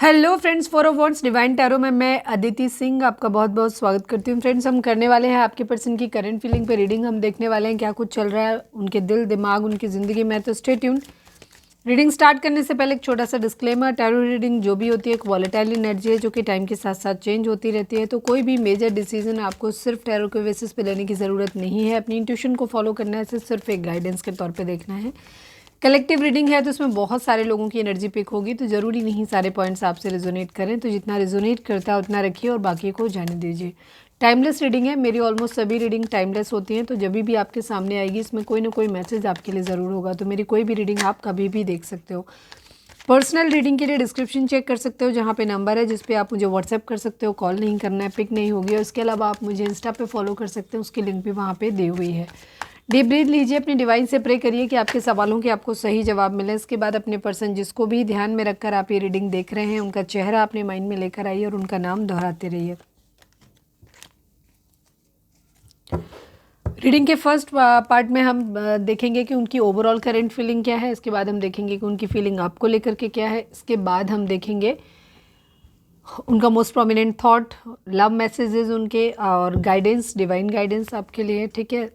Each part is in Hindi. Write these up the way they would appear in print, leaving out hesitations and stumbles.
Hello friends, for of wants divine tarot में मैं अदिति सिंह आपका बहुत बहुत स्वागत करती हूँ। फ्रेंड्स, हम करने वाले हैं आपके पर्सन की करंट फीलिंग पे रीडिंग। हम देखने वाले हैं क्या कुछ चल रहा है उनके दिल दिमाग उनकी ज़िंदगी में। तो स्टे ट्यून्ड। रीडिंग स्टार्ट करने से पहले एक छोटा सा डिस्क्लेमर, टैरो रीडिंग जो भी होती है एक वॉलेटाइल एनर्जी है जो कि टाइम के साथ साथ चेंज होती रहती है। तो कोई भी मेजर डिसीजन आपको सिर्फ टैरो के बेसिस पे लेने की ज़रूरत नहीं है। अपनी इंट्यूशन को फॉलो करना है, सिर्फ एक गाइडेंस के तौर पे देखना है। कलेक्टिव रीडिंग है तो इसमें बहुत सारे लोगों की एनर्जी पिक होगी, तो ज़रूरी नहीं सारे पॉइंट्स आपसे रिजोनेट करें। तो जितना रिजोनेट करता है उतना रखिए और बाकी को जाने दीजिए। टाइमलेस रीडिंग है, मेरी ऑलमोस्ट सभी रीडिंग टाइमलेस होती हैं। तो जब भी आपके सामने आएगी इसमें कोई ना कोई मैसेज आपके लिए ज़रूर होगा। तो मेरी कोई भी रीडिंग आप कभी भी देख सकते हो। पर्सनल रीडिंग के लिए डिस्क्रिप्शन चेक कर सकते हो, जहाँ पे नंबर है जिस पे आप मुझे व्हाट्सएप कर सकते हो। कॉल नहीं करना है, पिक नहीं होगी। और इसके अलावा आप मुझे इंस्टा पे फॉलो कर सकते हो, उसकी लिंक भी वहाँ पे दी हुई है। डीप ब्रीथ लीजिए, अपनी डिवाइन से प्रे करिए कि आपके सवालों के आपको सही जवाब मिले। इसके बाद अपने पर्सन जिसको भी ध्यान में रखकर आप ये रीडिंग देख रहे हैं उनका चेहरा अपने माइंड में लेकर आइए और उनका नाम दोहराते रहिए। रीडिंग के फर्स्ट पार्ट में हम देखेंगे कि उनकी ओवरऑल करंट फीलिंग क्या है। इसके बाद हम देखेंगे कि उनकी फीलिंग आपको लेकर के क्या है। इसके बाद हम देखेंगे उनका most prominent thought, love messages उनके और गाइडेंस, डिवाइन गाइडेंस आपके लिए। ठीक है,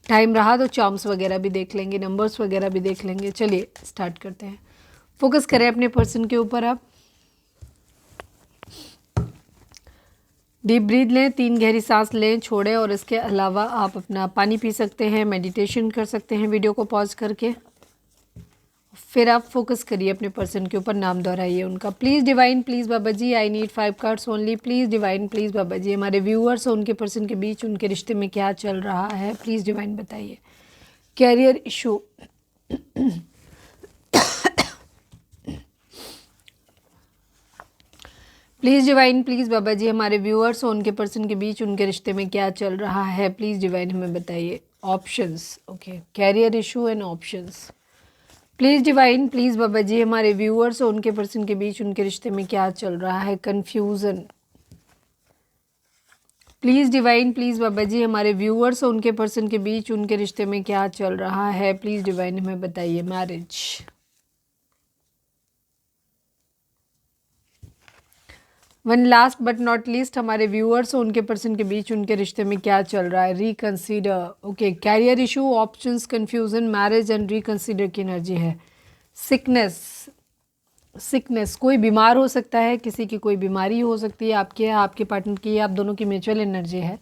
टाइम रहा तो चार्म्स वगैरह भी देख लेंगे, नंबर्स वगैरह भी देख लेंगे। चलिए स्टार्ट करते हैं। फोकस करें अपने पर्सन के ऊपर। आप डीप ब्रीथ लें, 3 गहरी सांस लें, छोड़ें। और इसके अलावा आप अपना पानी पी सकते हैं, मेडिटेशन कर सकते हैं वीडियो को पॉज करके। फिर आप फोकस करिए अपने पर्सन के ऊपर, नाम दोहराइए उनका। Please divine, please Baba ji, I need 5 cards only. Please divine, please बाबा जी, हमारे व्यूअर्स और उनके पर्सन के बीच उनके रिश्ते में क्या चल रहा है, प्लीज़ डिवाइन बताइए। Career issue, please divine, please बाबा जी, हमारे व्यूअर्स और उनके पर्सन के बीच उनके रिश्ते में क्या चल रहा है, प्लीज़ डिवाइन हमें बताइए। Options, okay, career issue and options. Please divine, please बाबा जी, हमारे व्यूअर्स और उनके पर्सन के बीच उनके रिश्ते में क्या चल रहा है, कन्फ्यूज़न। प्लीज़ डिवाइन, प्लीज़ बाबा जी, हमारे व्यूअर्स और उनके पर्सन के बीच उनके रिश्ते में क्या चल रहा है, प्लीज़ डिवाइन हमें बताइए। Marriage. One last but not least, हमारे व्यूअर्स और उनके पर्सन के बीच उनके रिश्ते में क्या चल रहा है, reconsider. Okay, career issue, options, confusion, marriage and reconsider की एनर्जी है। सिकनेस, सिकनेस, कोई बीमार हो सकता है, किसी की कोई बीमारी हो सकती है, आपके आपके पार्टनर की, आप दोनों की म्यूचुअल एनर्जी है।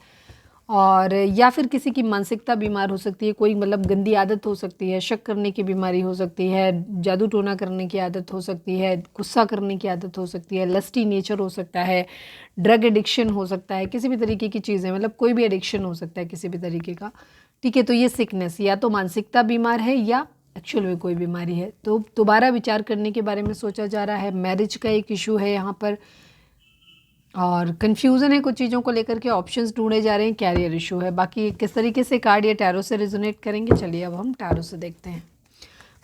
और या फिर किसी की मानसिकता बीमार हो सकती है, कोई मतलब गंदी आदत हो सकती है, शक करने की बीमारी हो सकती है, जादू टोना करने की आदत हो सकती है, गुस्सा करने की आदत हो सकती है, लस्टी नेचर हो सकता है, ड्रग एडिक्शन हो सकता है, किसी भी तरीके की चीज़ें, मतलब कोई भी एडिक्शन हो सकता है किसी भी तरीके का। ठीक है, तो ये सिकनेस या तो मानसिकता बीमार है या एक्चुअल में कोई बीमारी है। तो दोबारा विचार करने के बारे में सोचा जा रहा है। मैरिज का एक इशू है यहाँ पर और कन्फ्यूज़न है कुछ चीज़ों को लेकर के, ऑप्शंस ढूंढे जा रहे हैं, कैरियर इशू है। बाकी किस तरीके से कार्ड या टैरो से रिजोनेट करेंगे, चलिए अब हम टैरो से देखते हैं।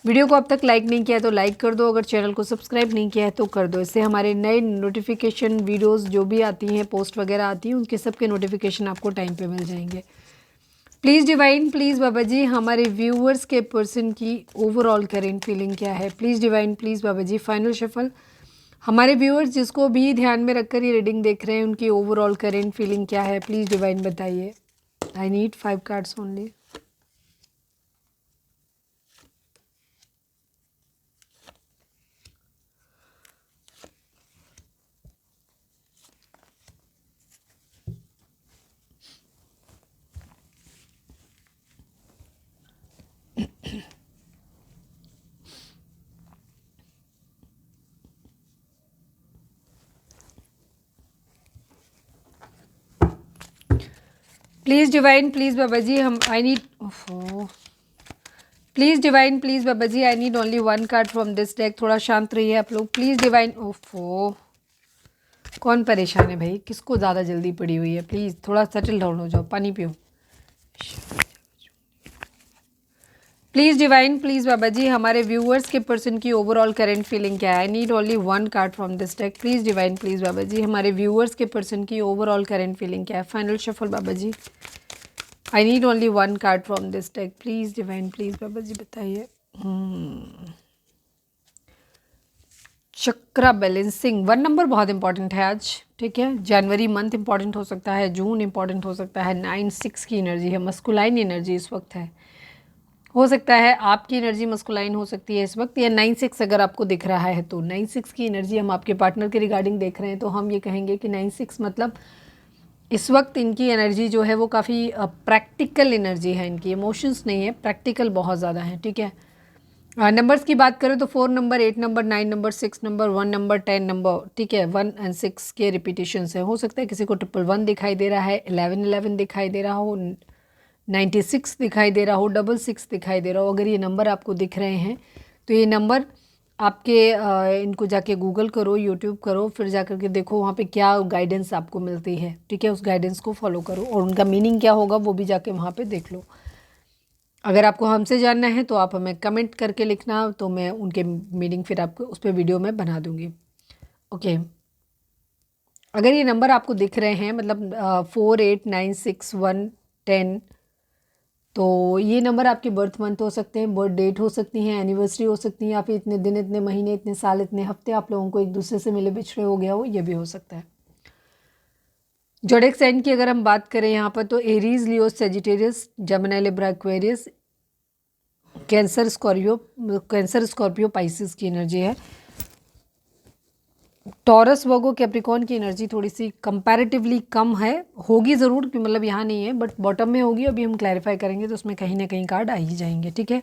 वीडियो को अब तक लाइक नहीं किया है तो लाइक कर दो, अगर चैनल को सब्सक्राइब नहीं किया है तो कर दो। इससे हमारे नए नोटिफिकेशन, वीडियोस जो भी आती हैं, पोस्ट वगैरह आती हैं, उनके सब के नोटिफिकेशन आपको टाइम पे मिल जाएंगे। प्लीज़ डिवाइन, प्लीज़ बाबा जी, हमारे व्यूअर्स के पर्सन की ओवरऑल करेंट फीलिंग क्या है, please divine, please Baba ji. Final shuffle, हमारे व्यूअर्स जिसको भी ध्यान में रखकर ये रीडिंग देख रहे हैं उनकी ओवरऑल करेंट फीलिंग क्या है, प्लीज़ डिवाइन बताइए। I need 5 cards only. Please divine, please बाबा जी, हम I need, please divine, please Baba ji, I need only 1 card from this deck. थोड़ा शांत रहिए आप लोग, प्लीज़ डिवाइन। ओफो, कौन परेशान है भाई, किसको ज़्यादा जल्दी पड़ी हुई है, प्लीज़ थोड़ा सेटल डाउन हो जाओ, पानी पियो। प्लीज़ डिवाइन, प्लीज़ बाबा जी, हमारे व्यूअर्स के पर्सन की ओवरऑल करंट फीलिंग क्या है। I need only 1 card from this deck. Please divine, please बाबा जी, हमारे व्यूअर्स के पर्सन की ओवरऑल करंट फीलिंग क्या है। Final shuffle Baba ji, I need only 1 card from this deck. Please divine, please बाबा जी बताइए। चक्रा बैलेंसिंग 1 नंबर बहुत इंपॉर्टेंट है आज, ठीक है। जनवरी मंथ इंपॉर्टेंट हो सकता है, जून इंपॉर्टेंट हो सकता है। 9-6 की एनर्जी है, मस्कुलाइन एनर्जी इस वक्त है। हो सकता है आपकी एनर्जी मस्कुलाइन हो सकती है इस वक्त, या 9-6 अगर आपको दिख रहा है तो 9-6 की एनर्जी हम आपके पार्टनर के रिगार्डिंग देख रहे हैं, तो हम ये कहेंगे कि 9-6 मतलब इस वक्त इनकी एनर्जी जो है वो काफ़ी प्रैक्टिकल एनर्जी है, इनकी इमोशंस नहीं है, प्रैक्टिकल बहुत ज़्यादा है, ठीक है। नंबर्स की बात करें तो 4 number, 8 number, 9 number, 6 number, 1 number, 10 number, ठीक है। 1 और 6 के रिपीटेशन है। हो सकता है किसी को 111 दिखाई दे रहा है, 1111 दिखाई दे रहा हो, 96 दिखाई दे रहा हो, 66 दिखाई दे रहा हो। अगर ये नंबर आपको दिख रहे हैं तो ये नंबर आपके इनको जाके गूगल करो, यूट्यूब करो, फिर जा कर के देखो वहाँ पे क्या गाइडेंस आपको मिलती है, ठीक है। उस गाइडेंस को फॉलो करो और उनका मीनिंग क्या होगा वो भी जाके वहाँ पे देख लो। अगर आपको हमसे जानना है तो आप हमें कमेंट करके लिखना, तो मैं उनके मीनिंग फिर आपको उस पर वीडियो में बना दूँगी, ओके। अगर ये नंबर आपको दिख रहे हैं मतलब 4, 8, 9, 6, 1, 10, तो ये नंबर आपके बर्थ मंथ हो सकते हैं, बर्थ डेट हो सकती हैं, एनिवर्सरी हो सकती है, या फिर इतने दिन, इतने महीने, इतने साल, इतने हफ्ते आप लोगों को एक दूसरे से मिले बिछड़े हो गया हो, ये भी हो सकता है। ज़ोडिएक साइन की अगर हम बात करें यहाँ पर तो Aries, Leo, Sagittarius, Gemini, Libra, Aquarius, Cancer, Scorpio, Pisces की एनर्जी है। टॉरस, वर्गो, कैप्रिकॉर्न की एनर्जी थोड़ी सी कंपैरेटिवली कम है, होगी ज़रूर कि मतलब यहाँ नहीं है बट बॉटम में होगी। अभी हम क्लैरिफाई करेंगे तो उसमें कहीं ना कहीं कार्ड आ ही जाएंगे, ठीक है।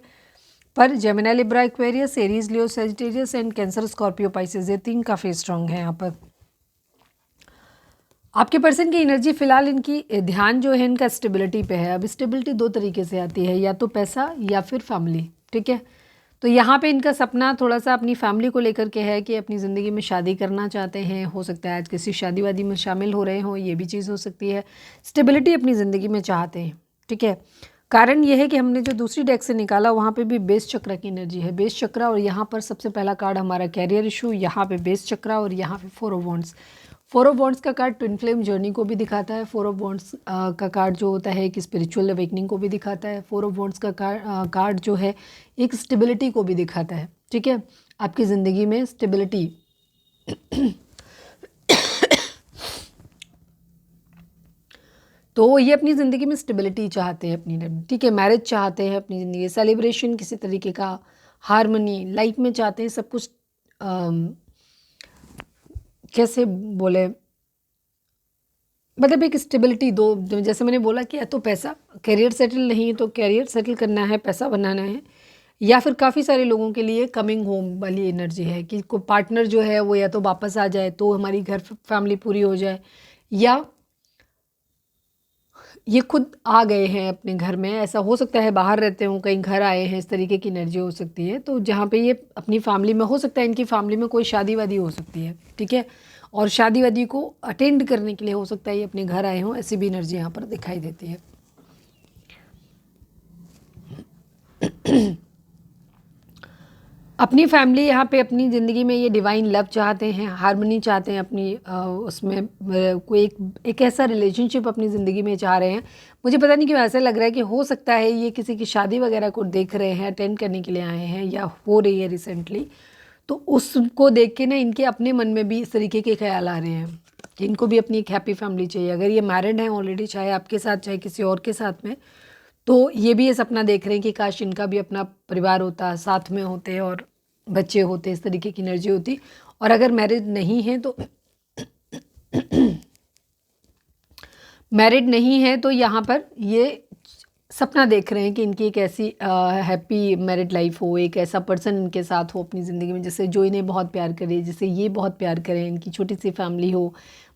पर Gemini, Libra, Aquarius, Aries, Leo, Sagittarius and cancer, Scorpio, Pisces, ये 3 काफ़ी स्ट्रांग है यहाँ पर। आपके पर्सन की एनर्जी फिलहाल इनकी ध्यान जो है इनका स्टेबिलिटी पे है। अब स्टेबिलिटी 2 तरीके से आती है, या तो पैसा या फिर फैमिली, ठीक है। तो यहाँ पे इनका सपना थोड़ा सा अपनी फैमिली को लेकर के है कि अपनी ज़िंदगी में शादी करना चाहते हैं। हो सकता है आज किसी शादी वादी में शामिल हो रहे हों, ये भी चीज़ हो सकती है। स्टेबिलिटी अपनी ज़िंदगी में चाहते हैं, ठीक है। कारण ये है कि हमने जो दूसरी डेक से निकाला वहाँ पे भी बेस चक्र की एनर्जी है, बेस चक्र, और यहाँ पर सबसे पहला कार्ड हमारा कैरियर इशू, यहाँ पे बेस चक्र और यहाँ पे 4 ऑफ वॉन्ड्स। 4 ऑफ वॉन्ड्स का कार्ड ट्विन फ्लेम जर्नी को भी दिखाता है। 4 ऑफ वॉन्ड्स का कार्ड जो होता है एक स्पिरिचुअल अवेकनिंग को भी दिखाता है। 4 ऑफ वॉन्ड्स का कार्ड जो है एक स्टेबिलिटी को भी दिखाता है, ठीक है। आपकी ज़िंदगी में स्टेबिलिटी तो ये अपनी ज़िंदगी में स्टेबिलिटी चाहते हैं अपनी, ठीक है। मैरिज चाहते हैं अपनी ज़िंदगी, सेलिब्रेशन किसी तरीके का, हारमनी लाइफ में चाहते हैं, सब कुछ कैसे बोले, मतलब एक स्टेबिलिटी दो। जैसे मैंने बोला कि या तो पैसा, करियर सेटल नहीं है तो करियर सेटल करना है, पैसा बनाना है, या फिर काफ़ी सारे लोगों के लिए कमिंग होम वाली एनर्जी है कि कोई पार्टनर जो है वो या तो वापस आ जाए तो हमारी घर फैमिली पूरी हो जाए, या ये खुद आ गए हैं अपने घर में। ऐसा हो सकता है बाहर रहते हों, कहीं घर आए हैं, इस तरीके की एनर्जी हो सकती है। तो जहाँ पे ये अपनी फैमिली में, हो सकता है इनकी फैमिली में कोई शादी वादी हो सकती है, ठीक है, और शादी वादी को अटेंड करने के लिए हो सकता है ये अपने घर आए हों, ऐसी भी एनर्जी यहाँ पर दिखाई देती है। अपनी फैमिली यहाँ पे अपनी ज़िंदगी में ये डिवाइन लव चाहते हैं, हार्मनी चाहते हैं अपनी उसमें कोई एक ऐसा रिलेशनशिप अपनी ज़िंदगी में चाह रहे हैं। मुझे पता नहीं क्यों ऐसा लग रहा है कि हो सकता है ये किसी की शादी वगैरह को देख रहे हैं, अटेंड करने के लिए आए हैं या हो रही है रिसेंटली, तो उसको देख के ना इनके अपने मन में भी इस तरीके के ख्याल आ रहे हैं कि इनको भी अपनी एक हैप्पी फैमिली चाहिए। अगर ये मैरिड हैं ऑलरेडी, चाहे आपके साथ चाहे किसी और के साथ में, तो ये भी ये सपना देख रहे हैं कि काश इनका भी अपना परिवार होता, साथ में होते और बच्चे होते, इस तरीके की एनर्जी होती। और अगर मैरिड नहीं है तो मैरिड नहीं है तो यहाँ पर ये सपना देख रहे हैं कि इनकी एक ऐसी हैप्पी मैरिड लाइफ हो, एक ऐसा पर्सन इनके साथ हो अपनी ज़िंदगी में जिससे जो इन्हें बहुत प्यार करे, जिसे ये बहुत प्यार करें, इनकी छोटी सी फैमिली हो,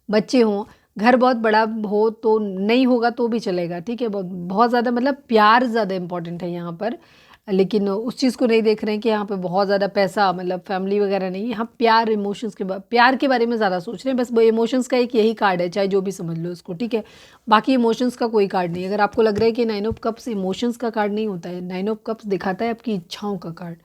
बच्चे हों, घर बहुत बड़ा हो तो नहीं होगा तो भी चलेगा, ठीक है। बहुत ज़्यादा मतलब प्यार ज़्यादा इम्पॉर्टेंट है यहाँ पर, लेकिन उस चीज़ को नहीं देख रहे हैं कि यहाँ पे बहुत ज़्यादा पैसा, मतलब फैमिली वगैरह नहीं, यहाँ प्यार, इमोशंस के प्यार के बारे में ज़्यादा सोच रहे हैं। बस वो इमोशंस का एक यही कार्ड है, चाहे जो भी समझ लो इसको, ठीक है। बाकी इमोशंस का कोई कार्ड नहीं। अगर आपको लग रहा है कि 9 ऑफ कप्स इमोशंस का कार्ड नहीं होता है, 9 ऑफ कप्स दिखाता है आपकी इच्छाओं का कार्ड,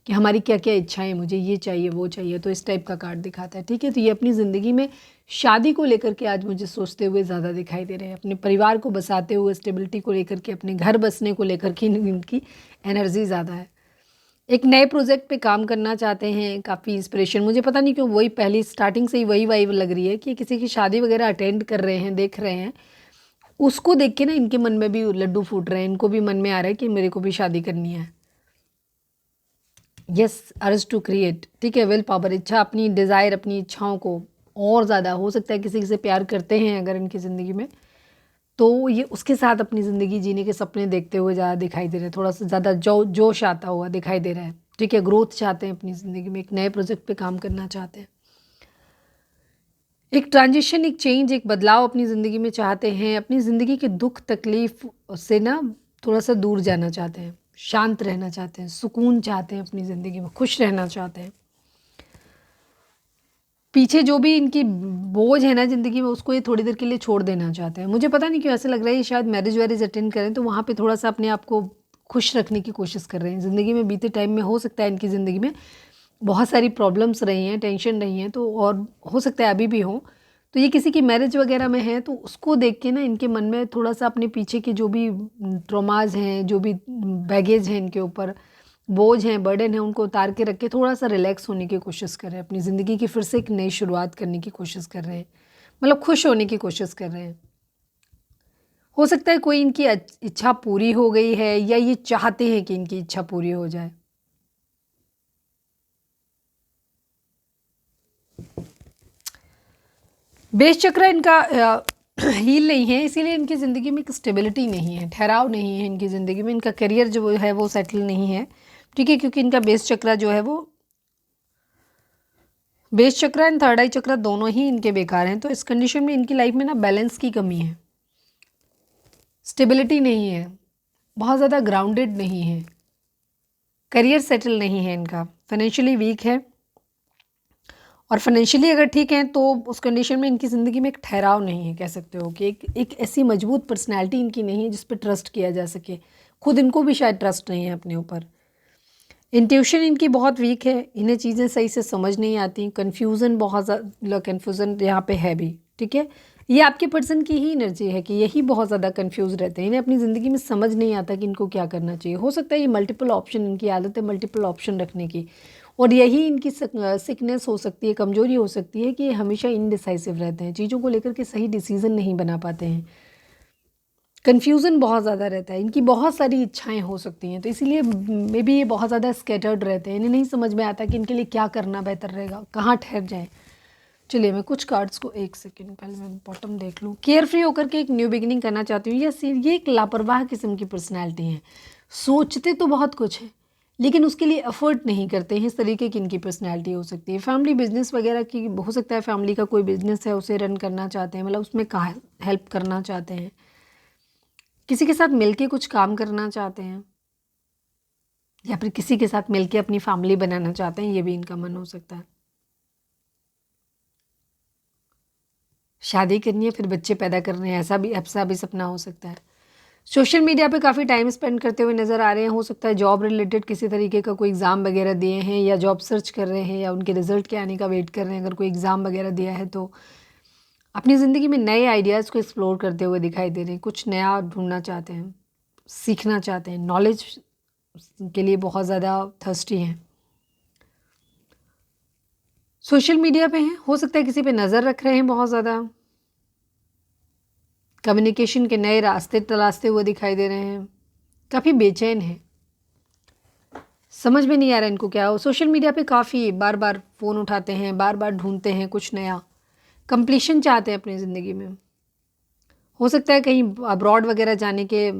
कि हमारी क्या क्या इच्छाएं, मुझे ये चाहिए वो चाहिए, तो इस टाइप का कार्ड दिखाता है, ठीक है। तो ये अपनी ज़िंदगी में शादी को लेकर के आज मुझे सोचते हुए ज़्यादा दिखाई दे रहे हैं, अपने परिवार को बसाते हुए, स्टेबिलिटी को लेकर के, अपने घर बसने को लेकर के इनकी एनर्जी ज़्यादा है। एक नए प्रोजेक्ट पे काम करना चाहते हैं, काफ़ी इंस्पिरेशन, मुझे पता नहीं क्यों वही पहली स्टार्टिंग से ही वही वाइब लग रही है कि किसी की शादी वगैरह अटेंड कर रहे हैं, देख रहे हैं, उसको देख के ना इनके मन में भी लड्डू फूट रहे हैं, इनको भी मन में आ रहा है कि मेरे को भी शादी करनी है। यस, अर्ज टू क्रिएट, ठीक है, विल पावर, इच्छा, अपनी डिज़ायर, अपनी इच्छाओं को और ज़्यादा, हो सकता है किसी से प्यार करते हैं अगर इनकी ज़िंदगी में, तो ये उसके साथ अपनी ज़िंदगी जीने के सपने देखते हुए ज़्यादा दिखाई दे रहे हैं, थोड़ा सा ज़्यादा जोश आता हुआ दिखाई दे रहा है, ठीक है, ग्रोथ चाहते हैं अपनी ज़िंदगी में, एक नए प्रोजेक्ट पे काम करना चाहते हैं, एक ट्रांजिशन, एक चेंज, एक बदलाव अपनी ज़िंदगी में चाहते हैं, अपनी ज़िंदगी के दुख तकलीफ से ना थोड़ा सा दूर जाना चाहते हैं, शांत रहना चाहते हैं, सुकून चाहते हैं अपनी ज़िंदगी में, खुश रहना चाहते हैं, पीछे जो भी इनकी बोझ है ना ज़िंदगी में उसको ये थोड़ी देर के लिए छोड़ देना चाहते हैं। मुझे पता नहीं क्यों ऐसा लग रहा है ये शायद मैरिज वैरिज अटेंड करें तो वहाँ पे थोड़ा-सा अपने आप को खुश रखने की कोशिश कर रहे हैं। ज़िंदगी में बीते टाइम में हो सकता है इनकी ज़िंदगी में बहुत सारी प्रॉब्लम्स रही हैं, टेंशन रही हैं, तो और हो सकता है अभी भी हों। तो ये किसी की मैरिज वगैरह में है तो उसको देख के ना इनके मन में थोड़ा-सा अपने पीछे के जो भी ट्रॉमाज़ हैं, जो भी बैगेज है इनके ऊपर, बोझ हैं, बर्डन है, उनको उतार के रख के थोड़ा-सा रिलैक्स होने की कोशिश कर रहे हैं। अपनी ज़िंदगी की फिर से एक नई शुरुआत करने की कोशिश कर रहे हैं। मतलब खुश होने की कोशिश कर रहे हैं। हो सकता है कोई इनकी इच्छा पूरी हो गई है या ये चाहते हैं कि इनकी इच्छा पूरी हो जाए। बेस चक्र इनका हील नहीं है, इसीलिए इनकी ज़िंदगी में एक स्टेबिलिटी नहीं है, ठहराव नहीं है इनकी ज़िंदगी में, इनका करियर जो है वो सेटल नहीं है, ठीक है? क्योंकि इनका बेस चक्र जो है वो बेस चक्र एंड थर्ड आई चक्र दोनों ही इनके बेकार हैं, तो इस कंडीशन में इनकी लाइफ में ना बैलेंस की कमी है, स्टेबिलिटी नहीं है, बहुत ज़्यादा ग्राउंडेड नहीं है, करियर सेटल नहीं है इनका, फाइनेंशियली वीक है, और फाइनेंशियली अगर ठीक है तो उस कंडीशन में इनकी ज़िंदगी में एक ठहराव नहीं है, कह सकते हो कि एक ऐसी मजबूत पर्सनैलिटी इनकी नहीं है जिस पर ट्रस्ट किया जा सके, खुद इनको भी शायद ट्रस्ट नहीं है अपने ऊपर, इंट्यूशन इनकी बहुत वीक है, इन्हें चीज़ें सही से समझ नहीं आती, कन्फ्यूज़न बहुत ज़्यादा, कन्फ्यूज़न यहाँ पे है भी, ठीक है? ये आपके पर्सन की ही एनर्जी है कि यही बहुत ज़्यादा कन्फ्यूज़ रहते हैं, इन्हें अपनी ज़िंदगी में समझ नहीं आता कि इनको क्या करना चाहिए। हो सकता है ये मल्टीपल ऑप्शन, इनकी आदत है मल्टीपल ऑप्शन रखने की, और यही इनकी सिकनेस हो सकती है, कमज़ोरी हो सकती है कि ये हमेशा इनडिसाइसिव रहते हैं, चीज़ों को लेकर के सही डिसीज़न नहीं बना पाते हैं, कन्फ्यूज़न बहुत ज़्यादा रहता है, इनकी बहुत सारी इच्छाएं हो सकती हैं, तो इसीलिए मे बी ये बहुत ज़्यादा स्कैटर्ड रहते हैं, इन्हें नहीं समझ में आता कि इनके लिए क्या करना बेहतर रहेगा, कहाँ ठहर जाएं। चलिए मैं कुछ कार्ड्स को एक सेकंड पहले मैं बॉटम देख लूँ। केयर फ्री होकर के एक न्यू बिगिनिंग करना चाहती हूँ, ये एक लापरवाह किस्म की पर्सनैलिटी है, सोचते तो बहुत कुछ है लेकिन उसके लिए एफर्ट नहीं करते हैं, इस तरीके की इनकी पर्सनैलिटी हो सकती है। फैमिली बिजनेस वगैरह की हो सकता है, फैमिली का कोई बिजनेस है उसे रन करना चाहते हैं, मतलब उसमें कहाँ हेल्प करना चाहते हैं, किसी के साथ मिलके कुछ काम करना चाहते हैं, या फिर किसी के साथ मिलके अपनी फैमिली बनाना चाहते हैं, ये भी इनका मन हो सकता है। शादी करनी है फिर बच्चे पैदा करने हैं, ऐसा भी सपना हो सकता है। सोशल मीडिया पे काफ़ी टाइम स्पेंड करते हुए नज़र आ रहे हैं, हो सकता है जॉब रिलेटेड किसी तरीके का कोई एग्ज़ाम वगैरह दिए हैं या जॉब सर्च कर रहे हैं या उनके रिजल्ट के आने का वेट कर रहे हैं। अगर कोई एग्ज़ाम वगैरह दिया है तो अपनी ज़िंदगी में नए आइडियाज़ को एक्सप्लोर करते हुए दिखाई दे रहे हैं, कुछ नया ढूंढना चाहते हैं, सीखना चाहते हैं, नॉलेज के लिए बहुत ज़्यादा थर्स्टी हैं। सोशल मीडिया पे हैं, हो सकता है किसी पे नज़र रख रहे हैं बहुत ज़्यादा, कम्युनिकेशन के नए रास्ते तलाशते हुए दिखाई दे रहे हैं, काफ़ी बेचैन हैं, समझ में नहीं आ रहा इनको क्या हो। सोशल मीडिया पे काफ़ी बार बार फ़ोन उठाते हैं, बार बार ढूंढते हैं कुछ नया, कंप्लीशन चाहते हैं अपनी ज़िंदगी में। हो सकता है कहीं अब्रॉड वगैरह जाने के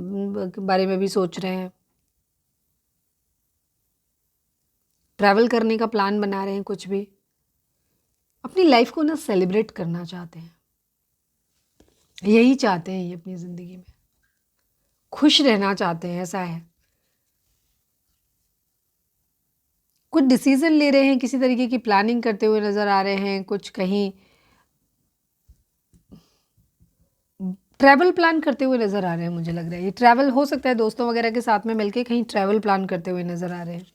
बारे में भी सोच रहे हैं, ट्रैवल करने का प्लान बना रहे हैं, कुछ भी अपनी लाइफ को ना सेलिब्रेट करना चाहते हैं, यही चाहते हैं ये अपनी ज़िंदगी में, खुश रहना चाहते हैं, ऐसा है। कुछ डिसीज़न ले रहे हैं, किसी तरीके की प्लानिंग करते हुए नज़र आ रहे हैं, कुछ कहीं ट्रैवल प्लान करते हुए नज़र आ रहे हैं, मुझे लग रहा है ये ट्रैवल हो सकता है दोस्तों वगैरह के साथ में मिलके कहीं ट्रैवल प्लान करते हुए नज़र आ रहे हैं,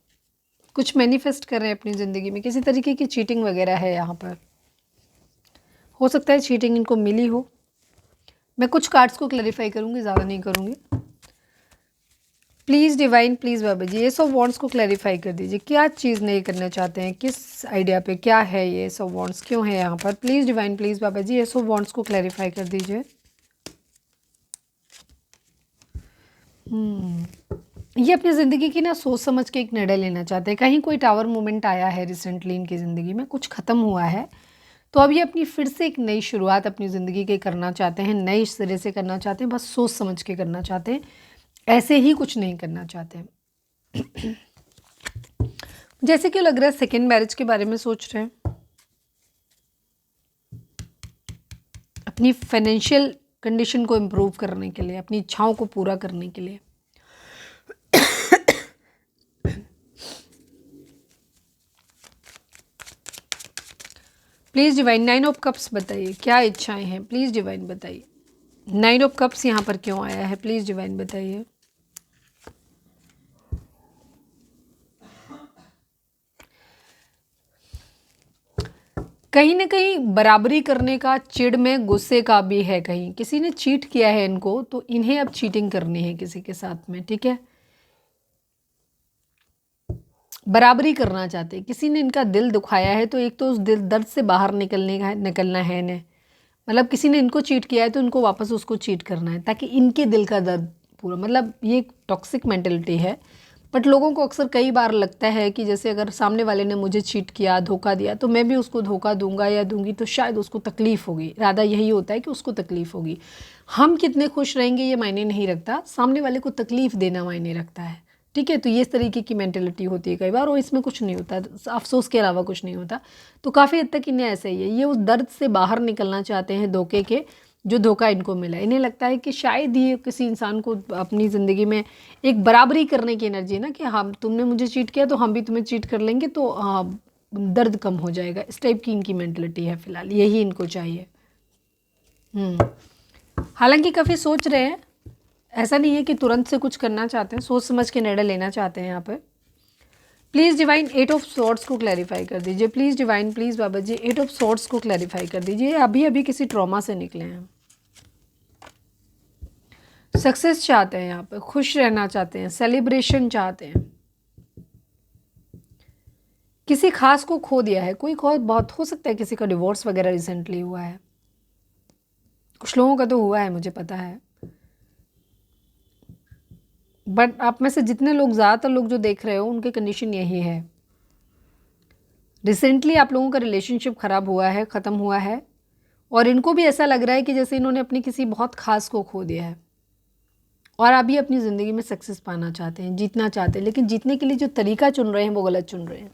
कुछ मैनिफेस्ट कर रहे हैं अपनी ज़िंदगी में, किसी तरीके की चीटिंग वगैरह है यहाँ पर, हो सकता है चीटिंग इनको मिली हो। मैं कुछ कार्ड्स को क्लैरिफाई करूँगी, ज़्यादा नहीं करूँगी। Please divine, please Baba G S of wands को क्लैरिफाई कर दीजिए, क्या चीज़ नहीं करना चाहते हैं, किस आइडिया पे, क्या है ये एस ऑफ वॉन्ड्स, क्यों है यहाँ पर। Please divine, please Baba G S of wands को क्लैरिफाई कर दीजिए। ये अपनी ज़िंदगी की ना सोच समझ के एक निर्णय लेना चाहते हैं। कहीं कोई टावर मोमेंट आया है रिसेंटली इनकी ज़िंदगी में, कुछ ख़त्म हुआ है, तो अब ये अपनी फिर से एक नई शुरुआत अपनी ज़िंदगी के करना चाहते हैं, नए सिरे से करना चाहते हैं, बस सोच समझ के करना चाहते हैं, ऐसे ही कुछ नहीं करना चाहते हैं। जैसे कि लग रहा है सेकेंड मैरिज के बारे में सोच रहे हैं, अपनी फाइनेंशियल कंडीशन को इम्प्रूव करने के लिए, अपनी इच्छाओं को पूरा करने के लिए। प्लीज़ डिवाइन 9 ऑफ कप्स बताइए, क्या इच्छाएं हैं, प्लीज़ डिवाइन बताइए। 9 ऑफ कप्स यहाँ पर क्यों आया है, प्लीज़ डिवाइन बताइए। कहीं ना कहीं बराबरी करने का, चिढ़ में गुस्से का भी है, कहीं किसी ने चीट किया है इनको, तो इन्हें अब चीटिंग करनी है किसी के साथ में, ठीक है। बराबरी करना चाहते हैं, किसी ने इनका दिल दुखाया है, तो एक तो उस दिल दर्द से बाहर निकलना है इन्हें। मतलब किसी ने इनको चीट किया है तो इनको वापस उसको चीट करना है, ताकि इनके दिल का दर्द पूरा, मतलब ये एक टॉक्सिक मेंटेलिटी है। बट लोगों को अक्सर कई बार लगता है कि जैसे अगर सामने वाले ने मुझे चीट किया, धोखा दिया, तो मैं भी उसको धोखा दूंगा या दूंगी तो शायद उसको तकलीफ़ होगी। इरादा यही होता है कि उसको तकलीफ़ होगी। हम कितने खुश रहेंगे ये मायने नहीं रखता, सामने वाले को तकलीफ़ देना मायने रखता है, ठीक है। तो ये इस तरीके की मेंटेलिटी होती है कई बार, और इसमें कुछ नहीं होता, अफसोस के अलावा कुछ नहीं होता। तो काफ़ी हद तक इन्हें ऐसा ही है, ये उस दर्द से बाहर निकलना चाहते हैं धोखे के, जो धोखा इनको मिला। इन्हें लगता है कि शायद ये किसी इंसान को अपनी ज़िंदगी में एक बराबरी करने की एनर्जी है ना, कि हम, तुमने मुझे चीट किया तो हम भी तुम्हें चीट कर लेंगे, तो दर्द कम हो जाएगा। इस टाइप की इनकी मेंटलिटी है फिलहाल, यही इनको चाहिए। हालांकि काफ़ी सोच रहे हैं, ऐसा नहीं है कि तुरंत से कुछ करना चाहते हैं, सोच समझ के निर्णय लेना चाहते हैं यहाँ पर। प्लीज़ डिवाइन 8 ऑफ सॉर्ड्स को क्लैरिफाई कर दीजिए, please divine, please Baba ji 8 of swords को क्लैरिफाई कर दीजिए। अभी अभी किसी ट्रॉमा से निकले हैं, सक्सेस चाहते हैं यहाँ पे, खुश रहना चाहते हैं, सेलिब्रेशन चाहते हैं, किसी खास को खो दिया है, कोई बहुत हो सकता है किसी का डिवोर्स वगैरह रिसेंटली हुआ है, कुछ लोगों का तो हुआ है मुझे पता है। बट आप में से जितने लोग, ज़्यादातर लोग जो देख रहे हो उनकी कंडीशन यही है। रिसेंटली आप लोगों का रिलेशनशिप ख़राब हुआ है, ख़त्म हुआ है, और इनको भी ऐसा लग रहा है कि जैसे इन्होंने अपनी किसी बहुत खास को खो दिया है, और अभी अपनी ज़िंदगी में सक्सेस पाना चाहते हैं, जीतना चाहते हैं, लेकिन जीतने के लिए जो तरीका चुन रहे हैं वो गलत चुन रहे हैं।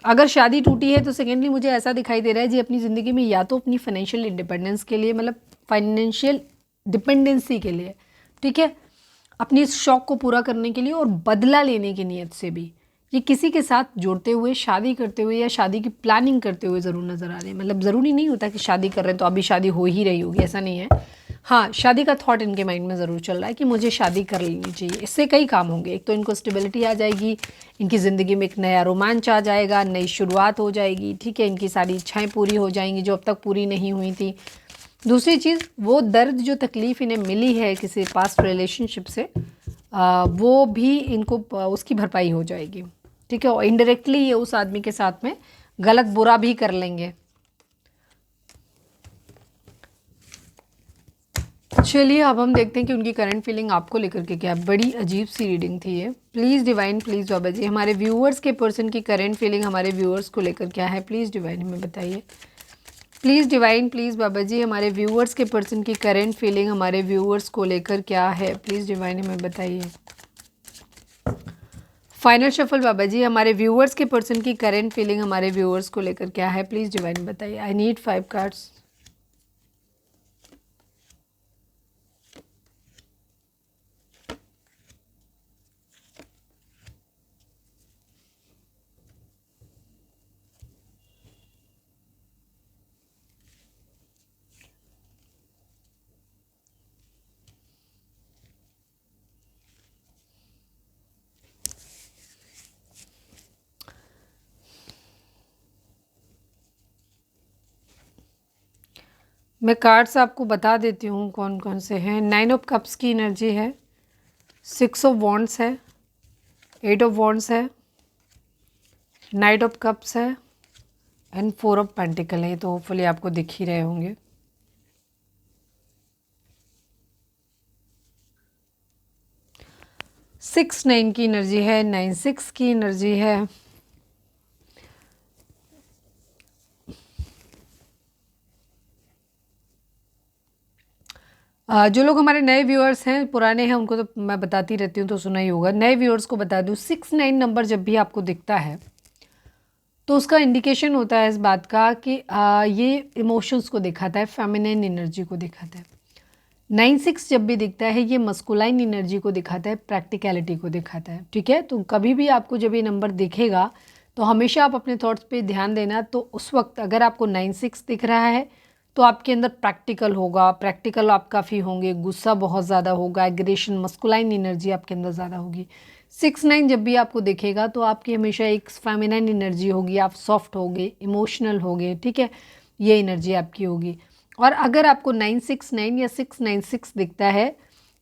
अगर शादी टूटी है तो सेकेंडली मुझे ऐसा दिखाई दे रहा है जी, अपनी ज़िंदगी में या तो अपनी फाइनेंशियल इंडिपेंडेंस के लिए, मतलब फाइनेंशियल डिपेंडेंसी के लिए, ठीक है, अपनी इस शौक़ को पूरा करने के लिए और बदला लेने की नीयत से भी ये किसी के साथ जुड़ते हुए, शादी करते हुए या शादी की प्लानिंग करते हुए ज़रूर नज़र आ रहे हैं। मतलब ज़रूरी नहीं होता कि शादी कर रहे हैं तो अभी शादी हो ही रही होगी, ऐसा नहीं है। हाँ, शादी का थॉट इनके माइंड में ज़रूर चल रहा है कि मुझे शादी कर लेनी चाहिए। इससे कई काम होंगे, एक तो इनको स्टेबिलिटी आ जाएगी, इनकी ज़िंदगी में एक नया रोमांच आ जाएगा, नई शुरुआत हो जाएगी, ठीक है, इनकी सारी इच्छाएं पूरी हो जाएंगी जो अब तक पूरी नहीं हुई थी। दूसरी चीज़, वो दर्द जो तकलीफ़ इन्हें मिली है किसी पास्ट रिलेशनशिप से, वो भी इनको उसकी भरपाई हो जाएगी, ठीक है, और इनडायरेक्टली ये उस आदमी के साथ में गलत बुरा भी कर लेंगे। चलिए अब हम देखते हैं कि उनकी करंट फीलिंग आपको लेकर के क्या है। बड़ी अजीब सी रीडिंग थी ये। प्लीज़ डिवाइन, प्लीज़ बाबा जी, हमारे व्यूअर्स के पर्सन की करंट फीलिंग हमारे व्यूअर्स को लेकर क्या है, प्लीज़ डिवाइन हमें बताइए। प्लीज़ डिवाइन, प्लीज़ बाबा जी, हमारे व्यूअर्स के पर्सन की करंट फीलिंग हमारे व्यूअर्स को लेकर क्या है, प्लीज़ डिवाइन हमें बताइए। फाइनल शफल बाबा जी, हमारे व्यूअर्स के पर्सन की करंट फीलिंग हमारे व्यूअर्स को लेकर क्या है, प्लीज़ डिवाइन बताइए। I need 5 cards. मैं कार्ड्स आपको बता देती हूँ कौन कौन से हैं। 9 ऑफ कप्स की एनर्जी है, 6 ऑफ वॉन्ड्स है, 8 ऑफ वॉन्ड्स है, नाइट ऑफ कप्स है एंड 4 ऑफ पेंटिकल है। तो होपफुली आपको दिख ही रहे होंगे। सिक्स 9 की एनर्जी है, 9 6 की एनर्जी है। जो लोग हमारे नए व्यूअर्स हैं, पुराने हैं, उनको तो मैं बताती रहती हूँ तो सुना ही होगा। नए व्यूअर्स को बता दूँ, 6 9 नंबर जब भी आपको दिखता है तो उसका इंडिकेशन होता है इस बात का कि ये इमोशंस को दिखाता है, फेमिनिन एनर्जी को दिखाता है। 9 6 जब भी दिखता है ये मस्कुलाइन एनर्जी को दिखाता है, प्रैक्टिकलिटी को दिखाता है। ठीक है, तो कभी भी आपको जब ये नंबर दिखेगा तो हमेशा आप अपने थॉट्स पे ध्यान देना। तो उस वक्त अगर आपको 9 6 दिख रहा है तो आपके अंदर प्रैक्टिकल होगा, प्रैक्टिकल आप काफ़ी होंगे, गुस्सा बहुत ज़्यादा होगा, एग्रेशन, मस्कुलाइन एनर्जी आपके अंदर ज़्यादा होगी। 6 9 जब भी आपको दिखेगा तो आपकी हमेशा एक फेमिनाइन एनर्जी होगी, आप सॉफ्ट होगे, इमोशनल होगे। ठीक है, ये एनर्जी आपकी होगी। और अगर आपको 9 6 9 या 6 9 6 दिखता है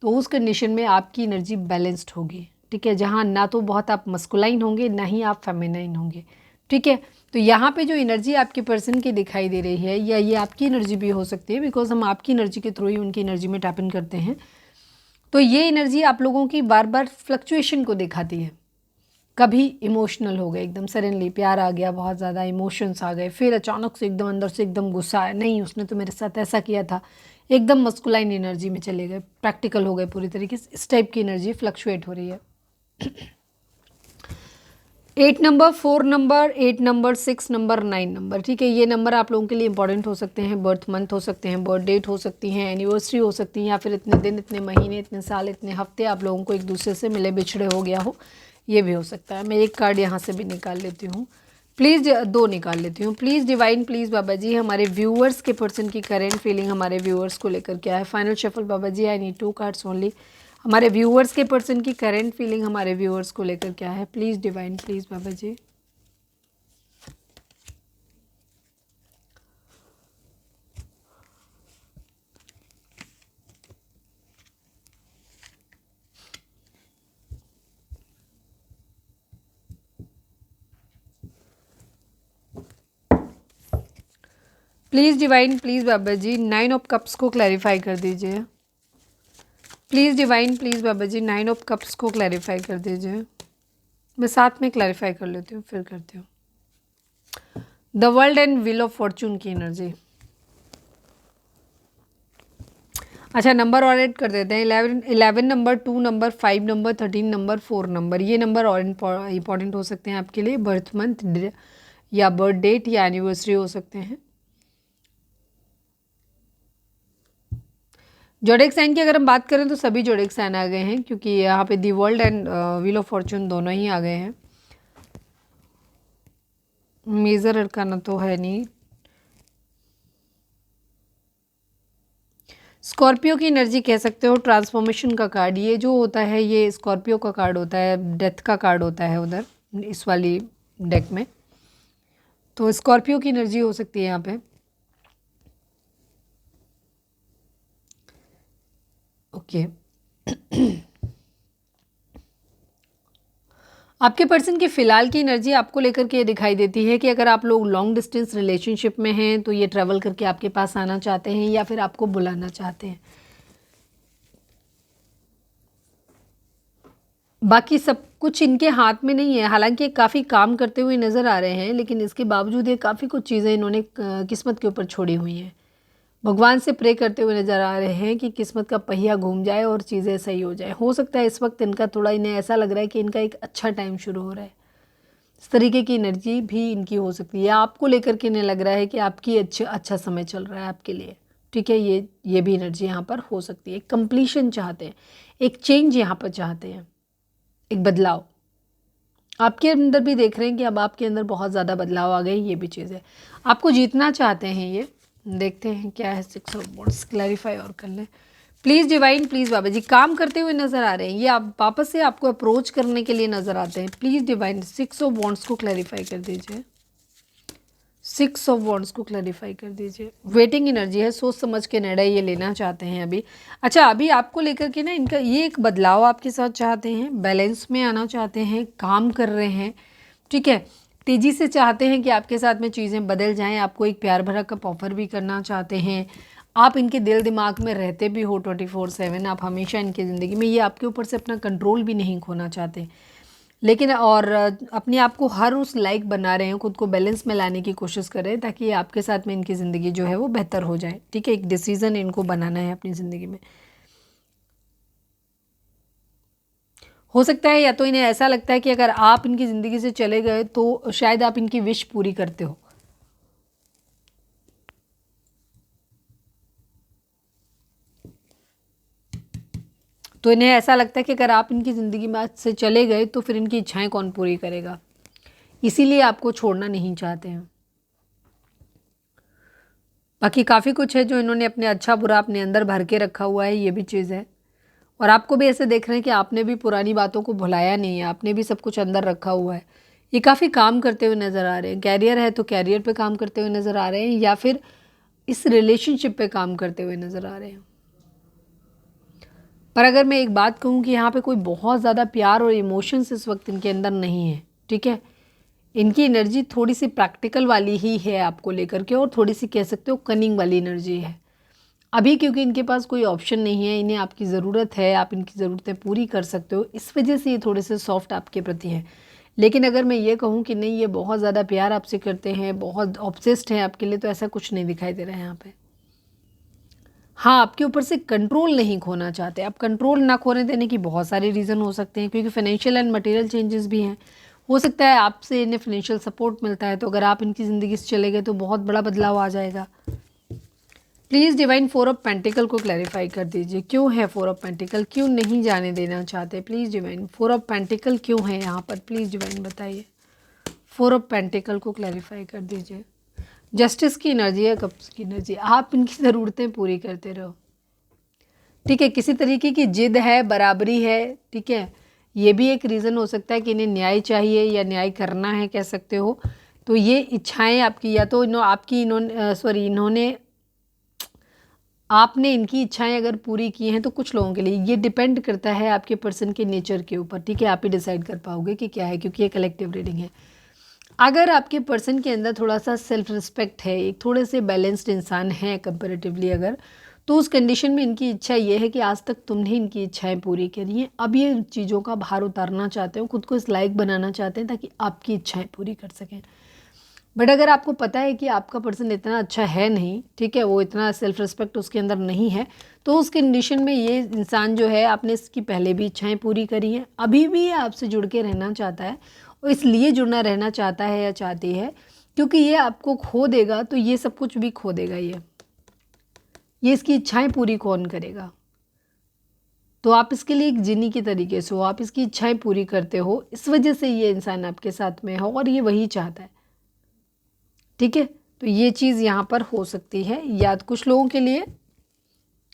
तो उस कंडीशन में आपकी एनर्जी बैलेंस्ड होगी। ठीक है, जहाँ ना तो बहुत आप मस्कुलाइन होंगे, ना ही आप फेमिनाइन होंगे। ठीक है, तो यहाँ पे जो एनर्जी आपके पर्सन की दिखाई दे रही है, या ये आपकी एनर्जी भी हो सकती है, बिकॉज हम आपकी एनर्जी के थ्रू ही उनकी एनर्जी में टैप इन करते हैं। तो ये एनर्जी आप लोगों की बार बार फ्लक्चुएशन को दिखाती है। कभी इमोशनल हो गए, एकदम सडनली प्यार आ गया, बहुत ज़्यादा इमोशंस आ गए, फिर अचानक से एकदम अंदर से एकदम गुस्सा आया, नहीं उसने तो मेरे साथ ऐसा किया था, एकदम मस्कुलाइन एनर्जी में चले गए, प्रैक्टिकल हो गए पूरी तरीके से। इस टाइप की एनर्जी फ्लक्चुएट हो रही है। 8 number, 4 number, 8 number, 6 number, 9 number. ठीक है, ये नंबर आप लोगों के लिए इंपॉर्टेंट हो सकते हैं। बर्थ मंथ हो सकते हैं, बर्थ डेट हो सकती हैं, एनिवर्सरी हो सकती है, या फिर इतने दिन, इतने महीने, इतने साल, इतने हफ्ते आप लोगों को एक दूसरे से मिले बिछड़े हो गया हो, ये भी हो सकता है। मैं एक कार्ड यहाँ से भी निकाल लेती हूँ, प्लीज़ 2 निकाल लेती हूँ। प्लीज़ डिवाइन, प्लीज़ बाबा जी, हमारे व्यूअर्स के पर्सन की करेंट फीलिंग हमारे व्यूअर्स को लेकर क्या है। Final shuffle Baba ji, I need 2 cards only. हमारे व्यूअर्स के पर्सन की करेंट फीलिंग हमारे व्यूअर्स को लेकर क्या है। Please divine, please Baba ji. Please divine, please Baba ji, 9 of cups को क्लैरिफाई कर दीजिए। Please divine, please Baba ji, 9 of cups को क्लैरिफाई कर दीजिए। मैं साथ में क्लैरिफाई कर लेती हूँ, फिर करती हूँ। The world and wheel of Fortune की एनर्जी। अच्छा, नंबर और ऐड कर देते हैं। 11 number, 2 number, 5 number, 13 number, 4 number. ये नंबर और इम्पॉर्टेंट हो सकते हैं आपके लिए। बर्थ मंथ या बर्थ डेट या एनिवर्सरी हो सकते हैं। जोडिएक साइन की अगर हम बात करें तो सभी जोडिएक साइन आ गए हैं, क्योंकि यहाँ पे the world and wheel of Fortune दोनों ही आ गए हैं। मेजर अरकाना तो है नहीं। स्कॉर्पियो की एनर्जी कह सकते हो, ट्रांसफॉर्मेशन का कार्ड। ये जो होता है ये स्कॉर्पियो का कार्ड होता है, डेथ का कार्ड होता है उधर इस वाली डेक में। तो स्कॉर्पियो की एनर्जी हो सकती है यहाँ पे। ओके आपके पर्सन की फ़िलहाल की एनर्जी आपको लेकर के ये दिखाई देती है कि अगर आप लोग लॉन्ग डिस्टेंस रिलेशनशिप में हैं तो ये ट्रैवल करके आपके पास आना चाहते हैं या फिर आपको बुलाना चाहते हैं। बाकी सब कुछ इनके हाथ में नहीं है। हालांकि काफ़ी काम करते हुए नज़र आ रहे हैं, लेकिन इसके बावजूद ये काफ़ी कुछ चीज़ें इन्होंने किस्मत के ऊपर छोड़ी हुई हैं। भगवान से प्रे करते हुए नज़र आ रहे हैं कि किस्मत का पहिया घूम जाए और चीज़ें सही हो जाए। हो सकता है इस वक्त इनका थोड़ा, इन्हें ऐसा लग रहा है कि इनका एक अच्छा टाइम शुरू हो रहा है। इस तरीके की एनर्जी भी इनकी हो सकती है। आपको लेकर के इन्हें लग रहा है कि आपकी अच्छा समय चल रहा है आपके लिए। ठीक है, ये भी एनर्जी यहाँ पर हो सकती है। कंप्लीशन चाहते हैं, एक चेंज यहाँ पर चाहते हैं, एक बदलाव आपके अंदर भी देख रहे हैं कि अब आपके अंदर बहुत ज़्यादा बदलाव आ गए। ये भी चीज़ है, आपको जीतना चाहते हैं। ये देखते हैं क्या है। 6 ऑफ वॉन्ड्स क्लैरिफाई और कर लें प्लीज़ डिवाइन, प्लीज़ बाबा जी। काम करते हुए नज़र आ रहे हैं ये, आप वापस से आपको अप्रोच करने के लिए नज़र आते हैं। प्लीज़ डिवाइन 6 ऑफ वॉन्ड्स को क्लैरिफाई कर दीजिए। सिक्स ऑफ वॉन्ड्स को क्लैरिफाई कर दीजिए। वेटिंग एनर्जी है, सोच समझ के निर्णय ये लेना चाहते हैं अभी। अच्छा, अभी आपको लेकर के ना इनका ये एक बदलाव आपके साथ चाहते हैं, बैलेंस में आना चाहते हैं, काम कर रहे हैं, ठीक है। तेज़ी से चाहते हैं कि आपके साथ में चीज़ें बदल जाएं, आपको एक प्यार भरा कप ऑफर भी करना चाहते हैं। आप इनके दिल दिमाग में रहते भी हो 24/7, आप हमेशा इनकी ज़िंदगी में, ये आपके ऊपर से अपना कंट्रोल भी नहीं खोना चाहते, लेकिन और अपने आप को हर उस लायक बना रहे हैं, खुद को बैलेंस में लाने की कोशिश कर रहे हैं ताकि आपके साथ में इनकी ज़िंदगी जो है वो बेहतर हो जाए, ठीक है। एक डिसीज़न इनको बनाना है अपनी ज़िंदगी में। हो सकता है या तो इन्हें ऐसा लगता है कि अगर आप इनकी ज़िंदगी से चले गए तो शायद आप इनकी विश पूरी करते हो। तो इन्हें ऐसा लगता है कि अगर आप इनकी ज़िंदगी में आज से चले गए तो फिर इनकी इच्छाएं कौन पूरी करेगा, इसीलिए आपको छोड़ना नहीं चाहते हैं। बाकी काफ़ी कुछ है जो इन्होंने अपने अच्छा बुरा अपने अंदर भर के रखा हुआ है, ये भी चीज़ है। और आपको भी ऐसे देख रहे हैं कि आपने भी पुरानी बातों को भुलाया नहीं है, आपने भी सब कुछ अंदर रखा हुआ है। ये काफ़ी काम करते हुए नज़र आ रहे हैं। कैरियर है तो कैरियर पे काम करते हुए नज़र आ रहे हैं, या फिर इस रिलेशनशिप पे काम करते हुए नज़र आ रहे हैं। पर अगर मैं एक बात कहूँ कि यहाँ पे कोई बहुत ज़्यादा प्यार और इमोशंस इस वक्त इनके अंदर नहीं है, ठीक है। इनकी एनर्जी थोड़ी सी प्रैक्टिकल वाली ही है आपको लेकर के, और थोड़ी सी कह सकते हो कनिंग वाली एनर्जी है अभी, क्योंकि इनके पास कोई ऑप्शन नहीं है, इन्हें आपकी ज़रूरत है, आप इनकी ज़रूरतें पूरी कर सकते हो, इस वजह से ये थोड़े से सॉफ्ट आपके प्रति हैं। लेकिन अगर मैं ये कहूँ कि नहीं, ये बहुत ज़्यादा प्यार आपसे करते हैं, बहुत ऑब्सेस्ड हैं आपके लिए, तो ऐसा कुछ नहीं दिखाई दे रहा है यहाँ पे। हाँ, आपके ऊपर से कंट्रोल नहीं खोना चाहते। आप कंट्रोल ना खोने देने की बहुत सारे रीज़न हो सकते हैं, क्योंकि फाइनेंशियल एंड मटेरियल चेंजेस भी हैं। हो सकता है आपसे इन्हें फाइनेंशियल सपोर्ट मिलता है, तो अगर आप इनकी ज़िंदगी से चले गए तो बहुत बड़ा बदलाव आ जाएगा। Please divine four of pentacle को क्लैरिफाई कर दीजिए, क्यों है फोर ऑफ पेंटिकल, क्यों नहीं जाने देना चाहते। Please divine, four of pentacle क्यों है यहाँ पर, प्लीज़ डिवाइन बताइए। फोर ऑफ पेंटिकल को क्लैरिफाई कर दीजिए। जस्टिस की एनर्जी है, कप्स की एनर्जी, आप इनकी ज़रूरतें पूरी करते रहो, ठीक है। किसी तरीके की जिद है, बराबरी है, ठीक है। ये भी एक रीज़न हो सकता है कि इन्हें न्याय चाहिए या न्याय करना है, कह सकते हो। तो ये इच्छाएं आपकी, या तो इन्होंने आपने इनकी इच्छाएं अगर पूरी की हैं, तो कुछ लोगों के लिए ये डिपेंड करता है आपके पर्सन के नेचर के ऊपर, ठीक है। आप ही डिसाइड कर पाओगे कि क्या है, क्योंकि ये कलेक्टिव रीडिंग है। अगर आपके पर्सन के अंदर थोड़ा सा सेल्फ रिस्पेक्ट है, एक थोड़े से बैलेंस्ड इंसान है कंपेरेटिवली अगर, तो उस कंडीशन में इनकी इच्छा ये है कि आज तक तुमने इनकी इच्छाएं पूरी करी हैं, अब ये चीज़ों का भार उतारना चाहते हो, खुद को इस लायक बनाना चाहते हैं ताकि आपकी इच्छाएं पूरी कर सकें। बट अगर आपको पता है कि आपका पर्सन इतना अच्छा है नहीं, ठीक है, वो इतना सेल्फ रिस्पेक्ट उसके अंदर नहीं है, तो उस कंडीशन में ये इंसान जो है, आपने इसकी पहले भी इच्छाएं पूरी करी हैं, अभी भी ये आपसे जुड़ के रहना चाहता है, और इसलिए जुड़ना रहना चाहता है या चाहती है क्योंकि ये आपको खो देगा तो ये सब कुछ भी खो देगा। ये इसकी इच्छाएं पूरी कौन करेगा। तो आप इसके लिए एक जिन्नी की तरीके से हो, आप इसकी इच्छाएं पूरी करते हो, इस वजह से ये इंसान आपके साथ में हो और ये वही चाहता है, ठीक है। तो ये चीज़ यहाँ पर हो सकती है, या कुछ लोगों के लिए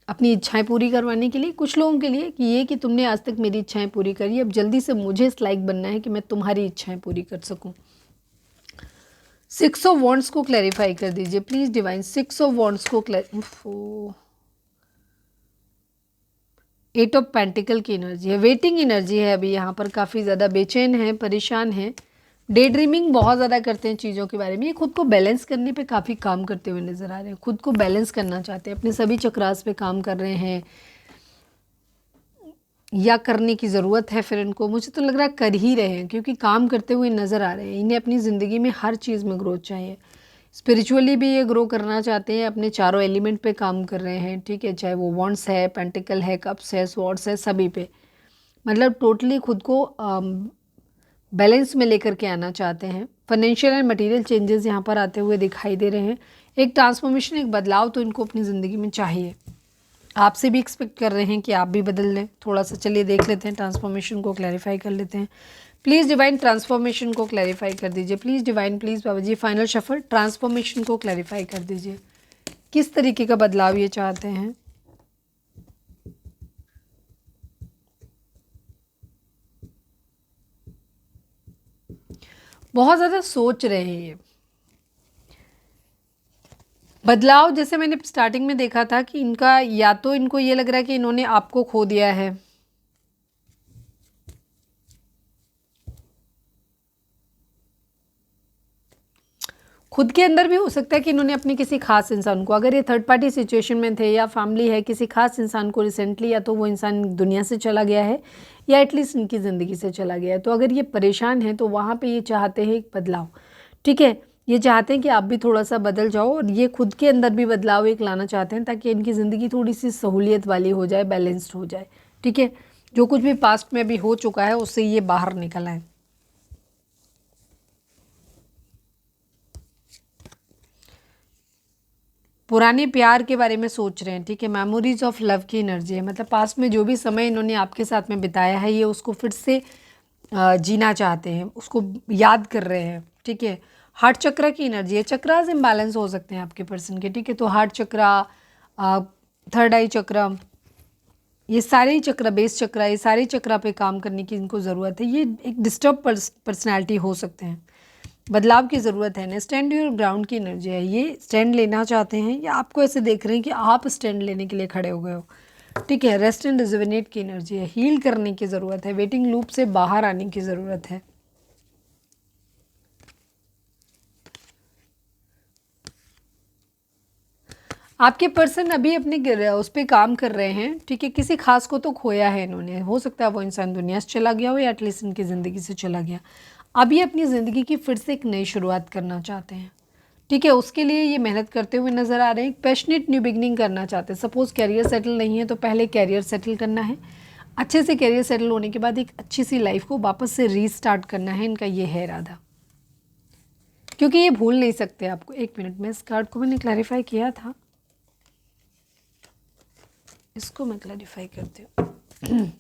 अपनी इच्छाएं पूरी करवाने के लिए, कुछ लोगों के लिए कि ये कि तुमने आज तक मेरी इच्छाएं पूरी करी, अब जल्दी से मुझे इस लायक बनना है कि मैं तुम्हारी इच्छाएं पूरी कर सकूं। सिक्स ऑफ वॉन्ड्स को क्लैरिफाई कर दीजिए please divine. Six of wands को एट ऑफ पेंटिकल की एनर्जी है, वेटिंग एनर्जी है, अभी यहाँ पर काफ़ी ज़्यादा बेचैन है, परेशान है, डे ड्रीमिंग बहुत ज़्यादा करते हैं चीज़ों के बारे में। ये खुद को बैलेंस करने पे काफ़ी काम करते हुए नज़र आ रहे हैं, खुद को बैलेंस करना चाहते हैं, अपने सभी चक्रास पे काम कर रहे हैं, या करने की ज़रूरत है फिर इनको, मुझे तो लग रहा है कर ही रहे हैं, क्योंकि काम करते हुए नज़र आ रहे हैं। इन्हें अपनी ज़िंदगी में हर चीज़ में ग्रोथ चाहिए, स्पिरिचुअली भी ये ग्रो करना चाहते हैं, अपने चारों एलिमेंट पे काम कर रहे हैं, ठीक है। चाहे वो वॉन्ड्स है, पेंटिकल है, कप्स है, स्वॉर्ड्स है, सभी पे मतलब टोटली खुद को बैलेंस में लेकर के आना चाहते हैं। फाइनेंशियल एंड मटेरियल चेंजेस यहाँ पर आते हुए दिखाई दे रहे हैं। एक ट्रांसफॉर्मेशन, एक बदलाव तो इनको अपनी ज़िंदगी में चाहिए। आपसे भी एक्सपेक्ट कर रहे हैं कि आप भी बदल लें थोड़ा सा। चलिए देख लेते हैं, ट्रांसफॉर्मेशन को क्लैरिफाई कर लेते हैं। प्लीज़ डिवाइन ट्रांसफॉर्मेशन को क्लैरिफाई कर दीजिए, please divine, please Baba ji. Final shuffle, transformation को क्लैरिफाई कर दीजिए, किस तरीके का बदलाव ये चाहते हैं। बहुत ज़्यादा सोच रहे हैं ये, बदलाव जैसे मैंने स्टार्टिंग में देखा था कि इनका या तो इनको ये लग रहा है कि इन्होंने आपको खो दिया है, खुद के अंदर भी हो सकता है कि इन्होंने अपने किसी खास इंसान को, अगर ये थर्ड पार्टी सिचुएशन में थे या फैमिली है, किसी खास इंसान को रिसेंटली या तो वो इंसान दुनिया से चला गया है या एटलीस्ट इनकी ज़िंदगी से चला गया है, तो अगर ये परेशान हैं तो वहाँ पे ये चाहते हैं एक बदलाव। ठीक है, ये चाहते हैं कि आप भी थोड़ा सा बदल जाओ और ये खुद के अंदर भी बदलाव एक लाना चाहते हैं ताकि इनकी ज़िंदगी थोड़ी सी सहूलियत वाली हो जाए, बैलेंस्ड हो जाए। ठीक है, जो कुछ भी पास्ट में अभी हो चुका है उससे ये बाहर निकल आए। पुराने प्यार के बारे में सोच रहे हैं। ठीक है, मेमोरीज ऑफ लव की एनर्जी है, मतलब पास्ट में जो भी समय इन्होंने आपके साथ में बिताया है ये उसको फिर से जीना चाहते हैं, उसको याद कर रहे हैं। ठीक है, हार्ट चक्रा की एनर्जी है, चक्रास इम्बैलेंस हो सकते हैं आपके पर्सन के। ठीक है, तो हार्ट चक्रा, थर्ड आई चक्रा, ये सारे ही चक्रा, बेस चक्रा, ये सारे चक्रा पे काम करने की इनको ज़रूरत है। ये एक डिस्टर्ब पर्सनैलिटी हो सकते हैं, बदलाव की ज़रूरत है ना। स्टैंड योर ग्राउंड की एनर्जी है, ये स्टैंड लेना चाहते हैं या आपको ऐसे देख रहे हैं कि आप स्टैंड लेने के लिए खड़े हो गए हो। ठीक है, रेस्ट एंड रिजुविनेट की एनर्जी है, हील करने की ज़रूरत है, वेटिंग लूप से बाहर आने की ज़रूरत है। आपके पर्सन अभी अपने उस पर काम कर रहे हैं। ठीक है, किसी खास को तो खोया है इन्होंने, हो सकता है वो इंसान दुनिया से चला गया हो या एटलीस्ट इनकी ज़िंदगी से चला गया। अभी अपनी ज़िंदगी की फिर से एक नई शुरुआत करना चाहते हैं। ठीक है, उसके लिए ये मेहनत करते हुए नज़र आ रहे हैं, पैशनेट न्यू बिगनिंग करना चाहते हैं। सपोज़ कैरियर सेटल नहीं है तो पहले कैरियर सेटल करना है, अच्छे से कैरियर सेटल होने के बाद एक अच्छी सी लाइफ को वापस से रीस्टार्ट करना है, इनका ये है इरादा, क्योंकि ये भूल नहीं सकते आपको। एक मिनट में इस कार्ड को मैंने क्लैरिफाई किया था, इसको मैं क्लैरिफाई करती हूँ।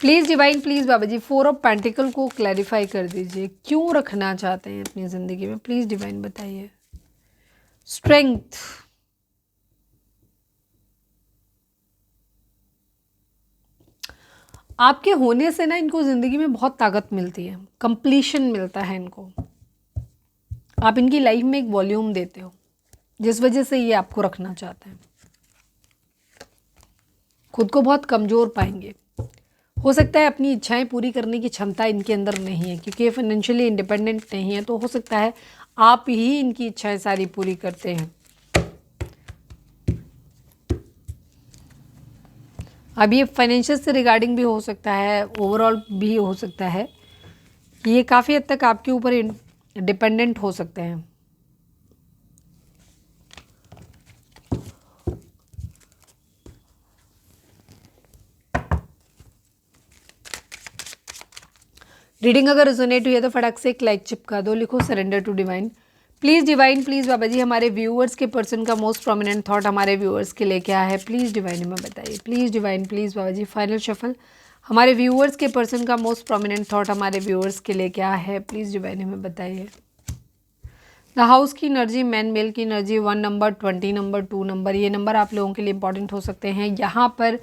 Please divine, please Baba ji 4 of pentacle को क्लैरिफाई कर दीजिए, क्यों रखना चाहते हैं अपनी ज़िंदगी में, प्लीज़ डिवाइन बताइए। स्ट्रेंथ, आपके होने से ना इनको ज़िंदगी में बहुत ताकत मिलती है, कंप्लीशन मिलता है इनको, आप इनकी लाइफ में एक वॉल्यूम देते हो जिस वजह से ये आपको रखना चाहते हैं। खुद को बहुत कमज़ोर पाएंगे, हो सकता है अपनी इच्छाएं पूरी करने की क्षमता इनके अंदर नहीं है क्योंकि ये फाइनेंशियली इंडिपेंडेंट नहीं है, तो हो सकता है आप ही इनकी इच्छाएं सारी पूरी करते हैं। अब ये फाइनेंशियल से रिगार्डिंग भी हो सकता है, ओवरऑल भी हो सकता है, ये काफ़ी हद तक आपके ऊपर डिपेंडेंट हो सकते हैं। रीडिंग अगर रेजोनेट हुई है तो फटाक से एक लाइक चिपका दो, लिखो surrender to divine. Please divine, please बाबा जी हमारे व्यूअर्स के पर्सन का मोस्ट प्रोमिनेंट थॉट हमारे व्यूअर्स के लिए क्या है, प्लीज़ डिवाइन हमें बताइए। Please divine, please Baba ji final shuffle, हमारे व्यूअर्स के पर्सन का मोस्ट प्रोमिनेंट थॉट हमारे व्यूअर्स के लिए क्या है, प्लीज़ डिवाइन हमें बताइए। द हाउस की एनर्जी, मैन मेल की एनर्जी, 1 नंबर, 20 नंबर, 2 नंबर, ये नंबर आप लोगों के लिए इंपॉर्टेंट हो सकते हैं। यहाँ पर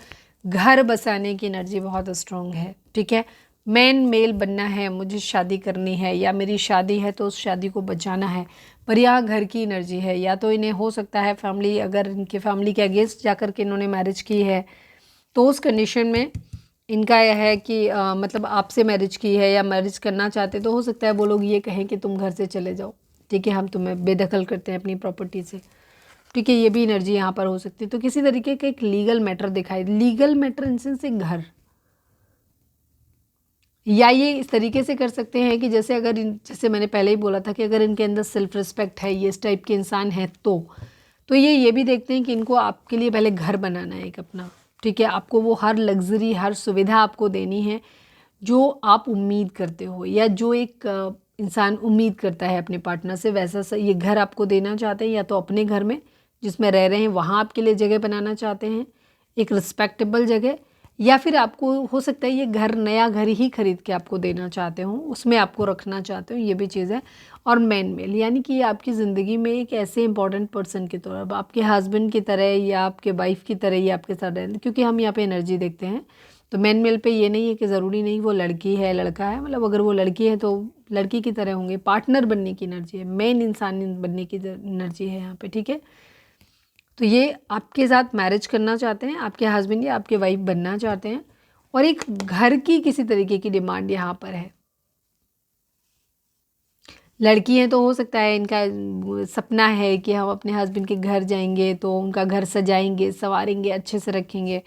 घर बसाने की एनर्जी बहुत स्ट्रॉन्ग है। ठीक है, मैन मेल बनना है, मुझे शादी करनी है या मेरी शादी है तो उस शादी को बचाना है, पर यहाँ घर की एनर्जी है। या तो इन्हें हो सकता है फैमिली, अगर इनके फैमिली के अगेंस्ट जाकर के इन्होंने मैरिज की है तो उस कंडीशन में इनका यह है कि मतलब आपसे मैरिज की है या मैरिज करना चाहते, तो हो सकता है वो लोग ये कहें कि तुम घर से चले जाओ। ठीक है, हम तुम्हें बेदखल करते हैं अपनी प्रॉपर्टी से। ठीक है, ये भी एनर्जी यहाँ पर हो सकती है। तो किसी तरीके का एक लीगल मैटर दिखाई, लीगल मैटर इन सेंस एक घर, या ये इस तरीके से कर सकते हैं कि जैसे अगर जैसे मैंने पहले ही बोला था कि अगर इनके अंदर सेल्फ रिस्पेक्ट है, ये इस टाइप के इंसान हैं, तो ये भी देखते हैं कि इनको आपके लिए पहले घर बनाना है एक अपना। ठीक है, आपको वो हर लग्जरी, हर सुविधा आपको देनी है जो आप उम्मीद करते हो या जो एक इंसान उम्मीद करता है अपने पार्टनर से, वैसा ये घर आपको देना चाहते हैं। या तो अपने घर में जिसमें रह रहे हैं वहाँ आपके लिए जगह बनाना चाहते हैं, एक रिस्पेक्टेबल जगह, या फिर आपको हो सकता है ये घर, नया घर ही खरीद के आपको देना चाहते हो, उसमें आपको रखना चाहते हो, ये भी चीज़ है। और मैन मेल यानी कि आपकी ज़िंदगी में एक ऐसे इंपॉर्टेंट पर्सन के तौर पर, आपके हस्बैंड की तरह या आपके वाइफ की तरह ही आपके साथ रहते, क्योंकि हम यहाँ पे एनर्जी देखते हैं तो मेन मेल पे ये नहीं है कि ज़रूरी नहीं वो लड़की है लड़का है, मतलब अगर वो लड़की है तो लड़की की तरह होंगे, पार्टनर बनने की एनर्जी है, मेन इंसान बनने की एनर्जी है यहाँ पे, ठीक है। तो ये आपके साथ मैरिज करना चाहते हैं, आपके हस्बैंड या आपके वाइफ बनना चाहते हैं, और एक घर की किसी तरीके की डिमांड यहाँ पर है। लड़की है तो हो सकता है इनका सपना है कि हम अपने हस्बैंड के घर जाएंगे तो उनका घर सजाएंगे, संवारेंगे, अच्छे से रखेंगे,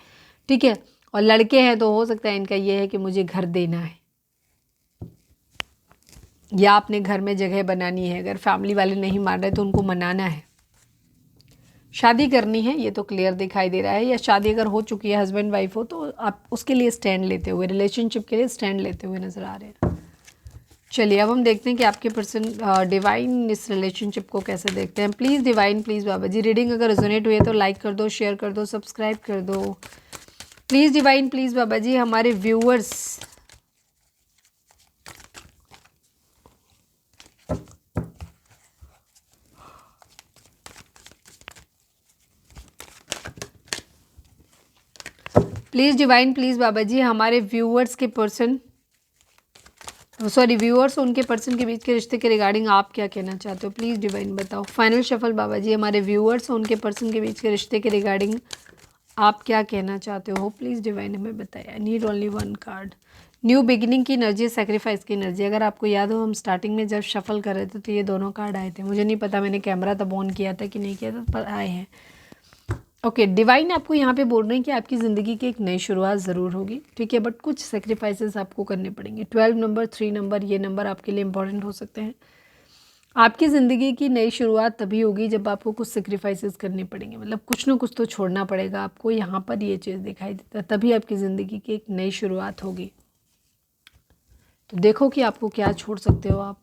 ठीक है। और लड़के हैं तो हो सकता है इनका ये है कि मुझे घर देना है या अपने घर में जगह बनानी है, अगर फैमिली वाले नहीं मान रहे तो उनको मनाना है, शादी करनी है, ये तो क्लियर दिखाई दे रहा है। या शादी अगर हो चुकी है, हस्बैंड वाइफ हो, तो आप उसके लिए स्टैंड लेते हुए, रिलेशनशिप के लिए स्टैंड लेते हुए नज़र आ रहे हैं। चलिए अब हम देखते हैं कि आपके पर्सन डिवाइन इस रिलेशनशिप को कैसे देखते हैं। Please divine, please Baba ji, reading अगर रेजोनेट हुई है तो लाइक कर दो, शेयर कर दो, सब्सक्राइब कर दो। प्लीज़ डिवाइन, प्लीज़ बाबा जी, हमारे व्यूअर्स प्लीज़ डिवाइन, प्लीज़ बाबा जी, हमारे व्यूअर्स के पर्सन, सॉरी व्यूअर्स उनके पर्सन के बीच के रिश्ते के रिगार्डिंग आप क्या कहना चाहते हो, प्लीज़ डिवाइन बताओ। फाइनल शफल बाबा जी, हमारे व्यूअर्स उनके पर्सन के बीच के रिश्ते के रिगार्डिंग आप क्या कहना चाहते हो, प्लीज़ डिवाइन हमें बताइए। I need only one card. New beginning की एनर्जी, सेक्रीफाइस की एनर्जी। अगर आपको याद हो हम स्टार्टिंग में जब शफल कर रहे थे तो ये दोनों कार्ड आए थे, मुझे नहीं पता मैंने कैमरा तब ऑन किया था कि नहीं किया था, पर आए हैं। ओके, डिवाइन आपको यहाँ पे बोल रहे हैं कि आपकी ज़िंदगी की एक नई शुरुआत ज़रूर होगी, ठीक है, बट कुछ सेक्रीफाइसेस आपको करने पड़ेंगे। 12 नंबर, 3 नंबर, ये नंबर आपके लिए इंपॉर्टेंट हो सकते हैं। आपकी ज़िंदगी की नई शुरुआत तभी होगी जब आपको कुछ सेक्रीफाइसेस करने पड़ेंगे, मतलब कुछ ना कुछ तो छोड़ना पड़ेगा आपको, यहाँ पर ये चीज़ दिखाई देता है, तभी आपकी ज़िंदगी की एक नई शुरुआत होगी। तो देखो कि आपको क्या छोड़ सकते हो आप।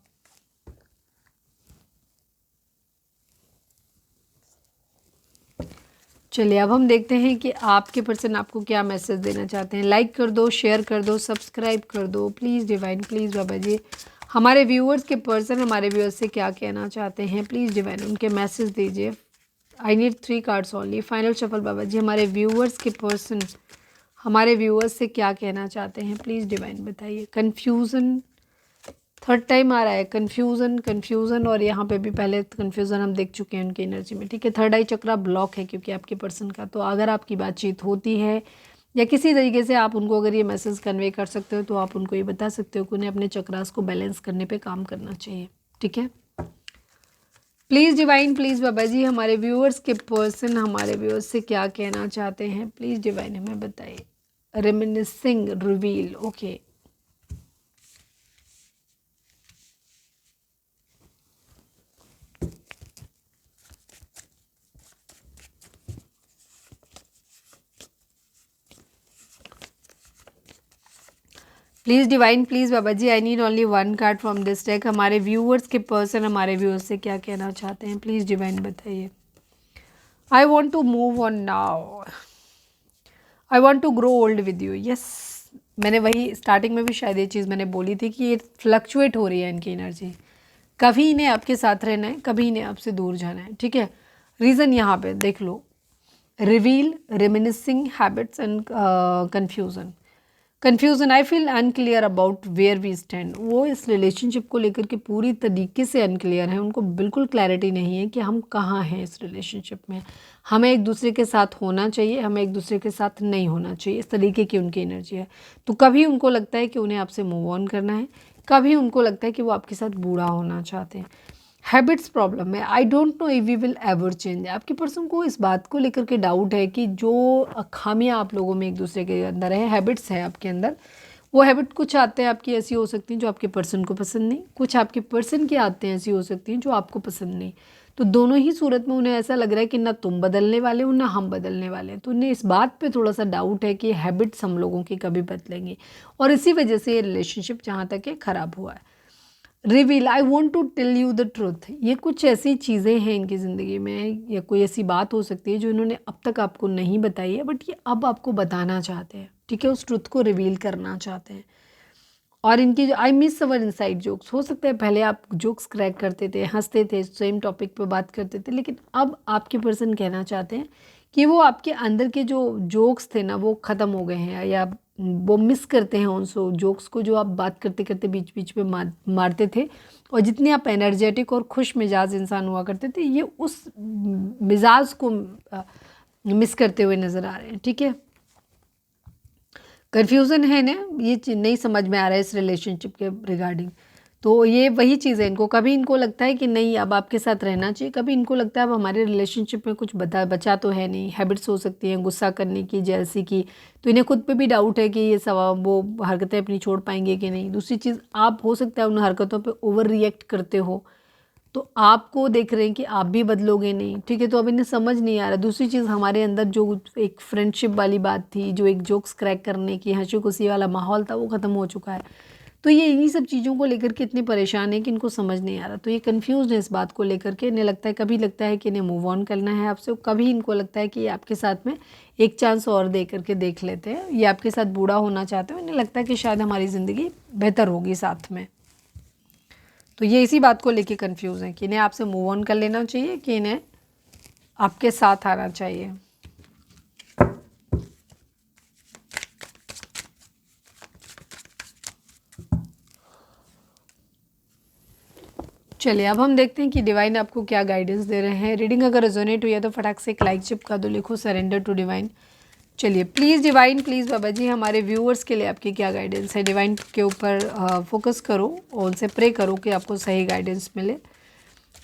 चलिए अब हम देखते हैं कि आपके पर्सन आपको क्या मैसेज देना चाहते हैं। लाइक कर दो, शेयर कर दो, सब्सक्राइब कर दो, प्लीज़ डिवाइन, प्लीज़ बाबा जी, हमारे व्यूअर्स के पर्सन हमारे व्यूअर्स से क्या कहना चाहते हैं, प्लीज़ डिवाइन उनके मैसेज दीजिए। I need 3 cards only. Final shuffle बाबा जी, हमारे व्यूअर्स के पर्सन हमारे व्यूअर्स से क्या कहना चाहते हैं, प्लीज़ डिवाइन बताइए। कन्फ्यूज़न, थर्ड टाइम आ रहा है, कन्फ्यूज़न कन्फ्यूज़न, और यहाँ पे भी पहले कन्फ्यूज़न हम देख चुके हैं उनकी एनर्जी में, ठीक है। थर्ड आई चक्रा ब्लॉक है क्योंकि आपके पर्सन का, तो अगर आपकी बातचीत होती है या किसी तरीके से आप उनको अगर ये मैसेज कन्वे कर सकते हो तो आप उनको ये बता सकते हो कि उन्हें अपने चक्रास को बैलेंस करने पे काम करना चाहिए, ठीक है। प्लीज़ डिवाइन, प्लीज़ बाबा जी, हमारे व्यूअर्स के पर्सन हमारे व्यूअर्स से क्या कहना चाहते हैं, प्लीज़ डिवाइन हमें बताइए। Reminiscing reveal, okay. Please divine, please Baba ji, I need only one card from this deck. हमारे व्यूअर्स के पर्सन हमारे व्यूअर्स से क्या कहना चाहते हैं, प्लीज़ डिवाइन बताइए। I want to move on now, I want to grow old with you. Yes, मैंने वही स्टार्टिंग में भी शायद ये चीज़ मैंने बोली थी कि ये फ्लक्चुएट हो रही है इनकी एनर्जी, कभी इन्हें आपके साथ रहना है, कभी इन्हें आपसे दूर जाना है, ठीक है। रीज़न यहाँ पे देख लो, reveal, reminiscing, habits and confusion. Confusion, I feel unclear about where we stand. वो इस रिलेशनशिप को लेकर के पूरी तरीके से अनक्लियर है, उनको बिल्कुल क्लैरिटी नहीं है कि हम कहाँ हैं इस रिलेशनशिप में, हमें एक दूसरे के साथ होना चाहिए, हमें एक दूसरे के साथ नहीं होना चाहिए, इस तरीके की उनकी एनर्जी है। तो कभी उनको लगता है कि उन्हें आपसे मूव ऑन करना है, कभी उनको लगता है कि वो आपके साथ बूढ़ा होना चाहते हैं। हैबिट्स प्रॉब्लम है, I don't know if we will ever change. आपके पर्सन को इस बात को लेकर के डाउट है कि जो खामियां आप लोगों में एक दूसरे के अंदर है, हैबिट्स है आपके अंदर, वो हैबिट कुछ आते हैं आपकी ऐसी हो सकती हैं जो आपके पर्सन को पसंद नहीं, कुछ आपके पर्सन की आते हैं ऐसी हो सकती हैं जो आपको पसंद नहीं। तो दोनों ही सूरत में उन्हें ऐसा लग रहा है कि ना तुम बदलने वाले हो ना हम बदलने वाले हैं, तो उन्हें इस बात पे थोड़ा सा डाउट है कि हैबिट्स हम लोगों की कभी बदलेंगी, और इसी वजह से ये रिलेशनशिप जहाँ तक है ख़राब हुआ है। Reveal, I want to tell you the truth. ये कुछ ऐसी चीज़ें हैं इनकी ज़िंदगी में या कोई ऐसी बात हो सकती है जो इन्होंने अब तक आपको नहीं बताई है, बट ये अब आपको बताना चाहते हैं, ठीक है, उस ट्रुथ को रिवील करना चाहते हैं। और इनकी जो I miss our inside jokes, हो सकता है पहले आप जोक्स क्रैक करते थे, हंसते थे, सेम टॉपिक पे बात करते थे, लेकिन अब आपके पर्सन कहना चाहते हैं कि वो आपके अंदर के जो जोक्स थे ना वो ख़त्म हो गए हैं, या वो मिस करते हैं उन सो जोक्स को जो आप बात करते करते बीच बीच में मारते थे, और जितने आप एनर्जेटिक और खुश मिजाज इंसान हुआ करते थे, ये उस मिजाज को मिस करते हुए नज़र आ रहे हैं। ठीक है, कन्फ्यूज़न है ना, ये नहीं समझ में आ रहा है इस रिलेशनशिप के रिगार्डिंग। तो ये वही चीज़ है, इनको कभी इनको लगता है कि नहीं अब आपके साथ रहना चाहिए, कभी इनको लगता है अब हमारे रिलेशनशिप में कुछ बचा तो है नहीं। हैबिट्स हो सकती हैं गुस्सा करने की, जेलसी की, तो इन्हें खुद पे भी डाउट है कि ये वो हरकतें अपनी छोड़ पाएंगे कि नहीं। दूसरी चीज़, आप हो सकता है उन हरकतों पर ओवर रिएक्ट करते हो, तो आपको देख रहे हैं कि आप भी बदलोगे नहीं। ठीक है, तो अब इन्हें समझ नहीं आ रहा। दूसरी चीज़, हमारे अंदर जो एक फ्रेंडशिप वाली बात थी, जो एक जोक्स क्रैक करने की हंसी खुशी वाला माहौल था, वो ख़त्म हो चुका है। तो ये इन्हीं सब चीज़ों को लेकर के इतने परेशान है कि इनको समझ नहीं आ रहा। तो ये कन्फ्यूज़ है इस बात को लेकर के। इन्हें लगता है, कभी लगता है कि इन्हें मूव ऑन करना है आपसे, कभी इनको लगता है कि ये आपके साथ में एक चांस और दे करके देख लेते हैं, ये आपके साथ बूढ़ा होना चाहते हो। इन्हें लगता है कि शायद हमारी ज़िंदगी बेहतर होगी साथ में। तो ये इसी बात को लेके कंफ्यूज है कि इन्हें आपसे मूव ऑन कर लेना चाहिए कि इन्हें आपके साथ आना चाहिए। चलिए अब हम देखते हैं कि डिवाइन आपको क्या गाइडेंस दे रहे हैं। रीडिंग अगर रेजोनेट हुई है तो फटाक से एक लाइक चिपका दो, लिखो सरेंडर टू डिवाइन। चलिए प्लीज़ डिवाइन, प्लीज़ बाबा जी, हमारे व्यूअर्स के लिए आपकी क्या गाइडेंस है। डिवाइन के ऊपर फोकस करो और उनसे प्रे करो कि आपको सही गाइडेंस मिले।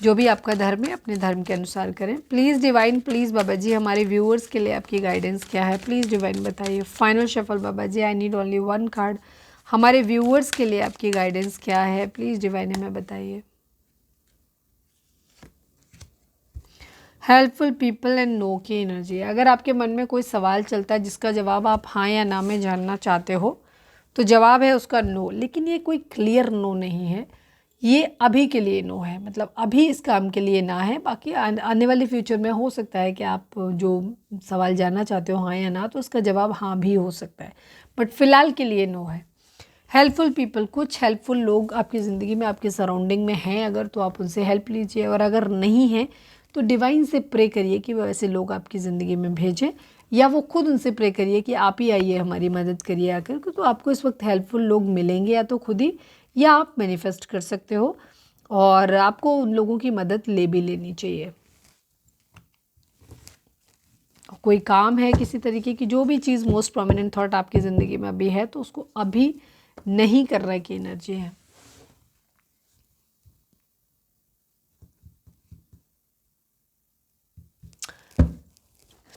जो भी आपका धर्म है अपने धर्म के अनुसार करें। प्लीज़ डिवाइन, प्लीज़ बाबा जी, हमारे व्यूअर्स के लिए आपकी गाइडेंस क्या है, प्लीज़ डिवाइन बताइए। Final shuffle Baba ji, I need only one card. हमारे व्यूअर्स के लिए आपकी गाइडेंस क्या है, प्लीज़ डिवाइन हमें बताइए। हेल्पफुल पीपल एंड नो की एनर्जी। अगर आपके मन में कोई सवाल चलता है जिसका जवाब आप हाँ या ना में जानना चाहते हो, तो जवाब है उसका नो, लेकिन ये कोई क्लियर नो नहीं है, ये अभी के लिए नो है। मतलब अभी इस काम के लिए ना है, बाकी आने वाले फ्यूचर में हो सकता है कि आप जो सवाल जानना चाहते हो हाँ या ना, तो उसका जवाब हाँ भी हो सकता है, बट फ़िलहाल के लिए नो है। हेल्पफुल पीपल, कुछ हेल्पफुल लोग आपकी ज़िंदगी में आपके सराउंडिंग में हैं अगर, तो आप उनसे हेल्प लीजिए, और अगर नहीं हैं तो डिवाइन से प्रे करिए कि वो ऐसे लोग आपकी ज़िंदगी में भेजें, या वो खुद उनसे प्रे करिए कि आप ही आइए हमारी मदद करिए आकर। तो आपको इस वक्त हेल्पफुल लोग मिलेंगे, या तो खुद ही, या आप मैनिफेस्ट कर सकते हो, और आपको उन लोगों की मदद ले भी लेनी चाहिए। कोई काम है किसी तरीके की, जो भी चीज़ मोस्ट प्रोमिनेंट थॉट आपकी ज़िंदगी में अभी है, तो उसको अभी नहीं करने की एनर्जी है।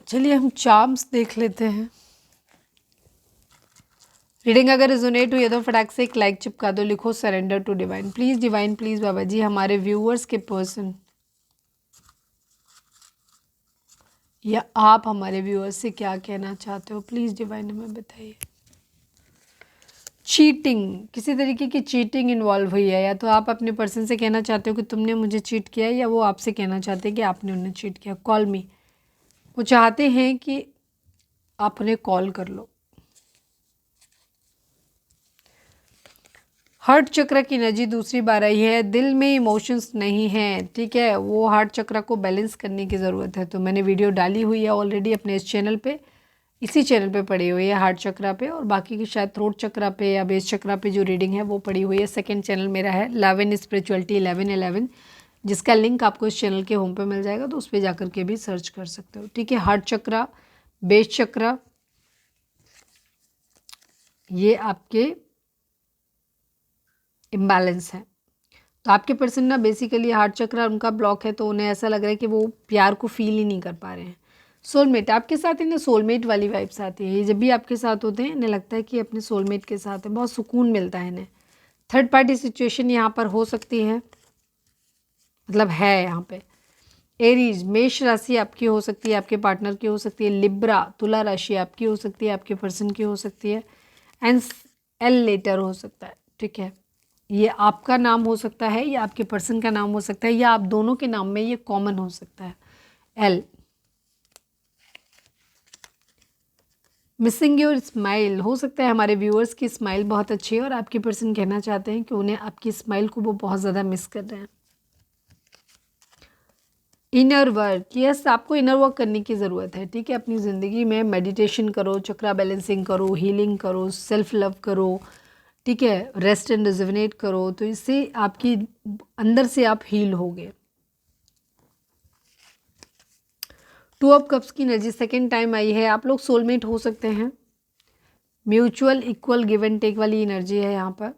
चलिए हम चार्म्स देख लेते हैं। रीडिंग अगर रिजोनेट हुई है तो फटाक से एक लाइक चिपका दो, लिखो surrender to divine. Please divine, please बाबा जी, हमारे व्यूअर्स के पर्सन या आप हमारे व्यूअर्स से क्या कहना चाहते हो, प्लीज़ डिवाइन हमें बताइए। चीटिंग, किसी तरीके की चीटिंग इन्वॉल्व हुई है, या तो आप अपने पर्सन से कहना चाहते हो कि तुमने मुझे चीट किया है, या वो आपसे कहना चाहते हैं कि आपने उन्हें चीट किया। कॉल मी, वो चाहते हैं कि आप उन्हें कॉल कर लो। हार्ट चक्र की एनर्जी दूसरी बार आई है। दिल में इमोशंस नहीं हैं, ठीक है, वो हार्ट चक्र को बैलेंस करने की ज़रूरत है। तो मैंने वीडियो डाली हुई है ऑलरेडी अपने इस चैनल पे, इसी चैनल पे पड़ी हुई है हार्ट चक्रा पे, और बाकी की शायद थ्रोट चक्रा पे या बेस चक्रा पे जो रीडिंग है वो पड़ी हुई है। सेकंड चैनल मेरा है 11 स्पिरिचुअलिटी 1111, जिसका लिंक आपको इस चैनल के होम पे मिल जाएगा, तो उस पर जा के भी सर्च कर सकते हो। ठीक है, हार्ट चक्रा, बेस चक्रा, ये आपके इम्बैलेंस है। तो आपके पर्सन ना बेसिकली हार्ट चक्र उनका ब्लॉक है, तो उन्हें ऐसा लग रहा है कि वो प्यार को फील ही नहीं कर पा रहे हैं। सोलमेट, आपके साथ इन्हें सोलमेट वाली वाइब्स आती है। ये जब भी आपके साथ होते हैं इन्हें लगता है कि अपने सोलमेट के साथ है, बहुत सुकून मिलता है इन्हें। थर्ड पार्टी सिचुएशन यहाँ पर हो सकती है, मतलब है यहाँ पे। एरीज, मेष राशि आपकी हो सकती है, आपके पार्टनर की हो सकती है। लिब्रा, तुला राशि आपकी हो सकती है, आपके पर्सन की हो सकती है। एंड एल लेटर हो सकता है। ठीक है, ये आपका नाम हो सकता है, या आपके पर्सन का नाम हो सकता है, या आप दोनों के नाम में ये कॉमन हो सकता है। एल, मिसिंग योर स्माइल, हो सकता है हमारे व्यूअर्स की स्माइल बहुत अच्छी है और आपके पर्सन कहना चाहते हैं कि उन्हें आपकी स्माइल को वो बहुत ज़्यादा मिस कर रहे हैं। इनर वर्क, यस आपको इनर वर्क करने की ज़रूरत है, ठीक है। अपनी ज़िंदगी में मेडिटेशन करो, चक्रा बैलेंसिंग करो, हीलिंग करो, सेल्फ लव करो, ठीक है, रेस्ट एंड रिजुविनेट करो, तो इससे आपकी अंदर से आप हील होगे। 2 ऑफ कप्स की एनर्जी सेकेंड टाइम आई है। आप लोग सोलमेट हो सकते हैं, mutual equal give and take वाली एनर्जी है यहाँ पर।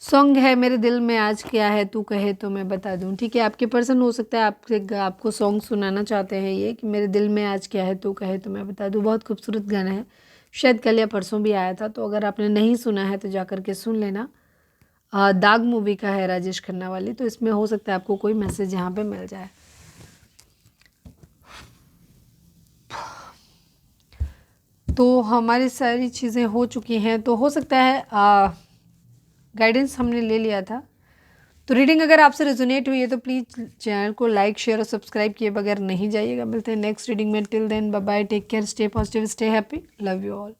सॉन्ग है मेरे दिल में आज क्या है तू कहे तो मैं बता दूं, ठीक है। आपके पर्सन हो सकता है आपको सॉन्ग सुनाना चाहते हैं ये कि मेरे दिल में आज क्या है तू कहे तो मैं बता दूं। बहुत खूबसूरत गाना है, शायद कल या परसों भी आया था, तो अगर आपने नहीं सुना है तो जा कर के सुन लेना। दाग मूवी का है, राजेश खन्ना वाली, तो इसमें हो सकता है आपको कोई मैसेज यहाँ पे मिल जाए। तो हमारी सारी चीज़ें हो चुकी हैं, तो हो सकता है गाइडेंस हमने ले लिया था। तो रीडिंग अगर आपसे रेजोनेट हुई है तो प्लीज़ चैनल को लाइक शेयर और सब्सक्राइब किए बगैर नहीं जाइएगा। मिलते हैं नेक्स्ट रीडिंग में। Till then bye bye, take care, stay positive, stay happy, love you all.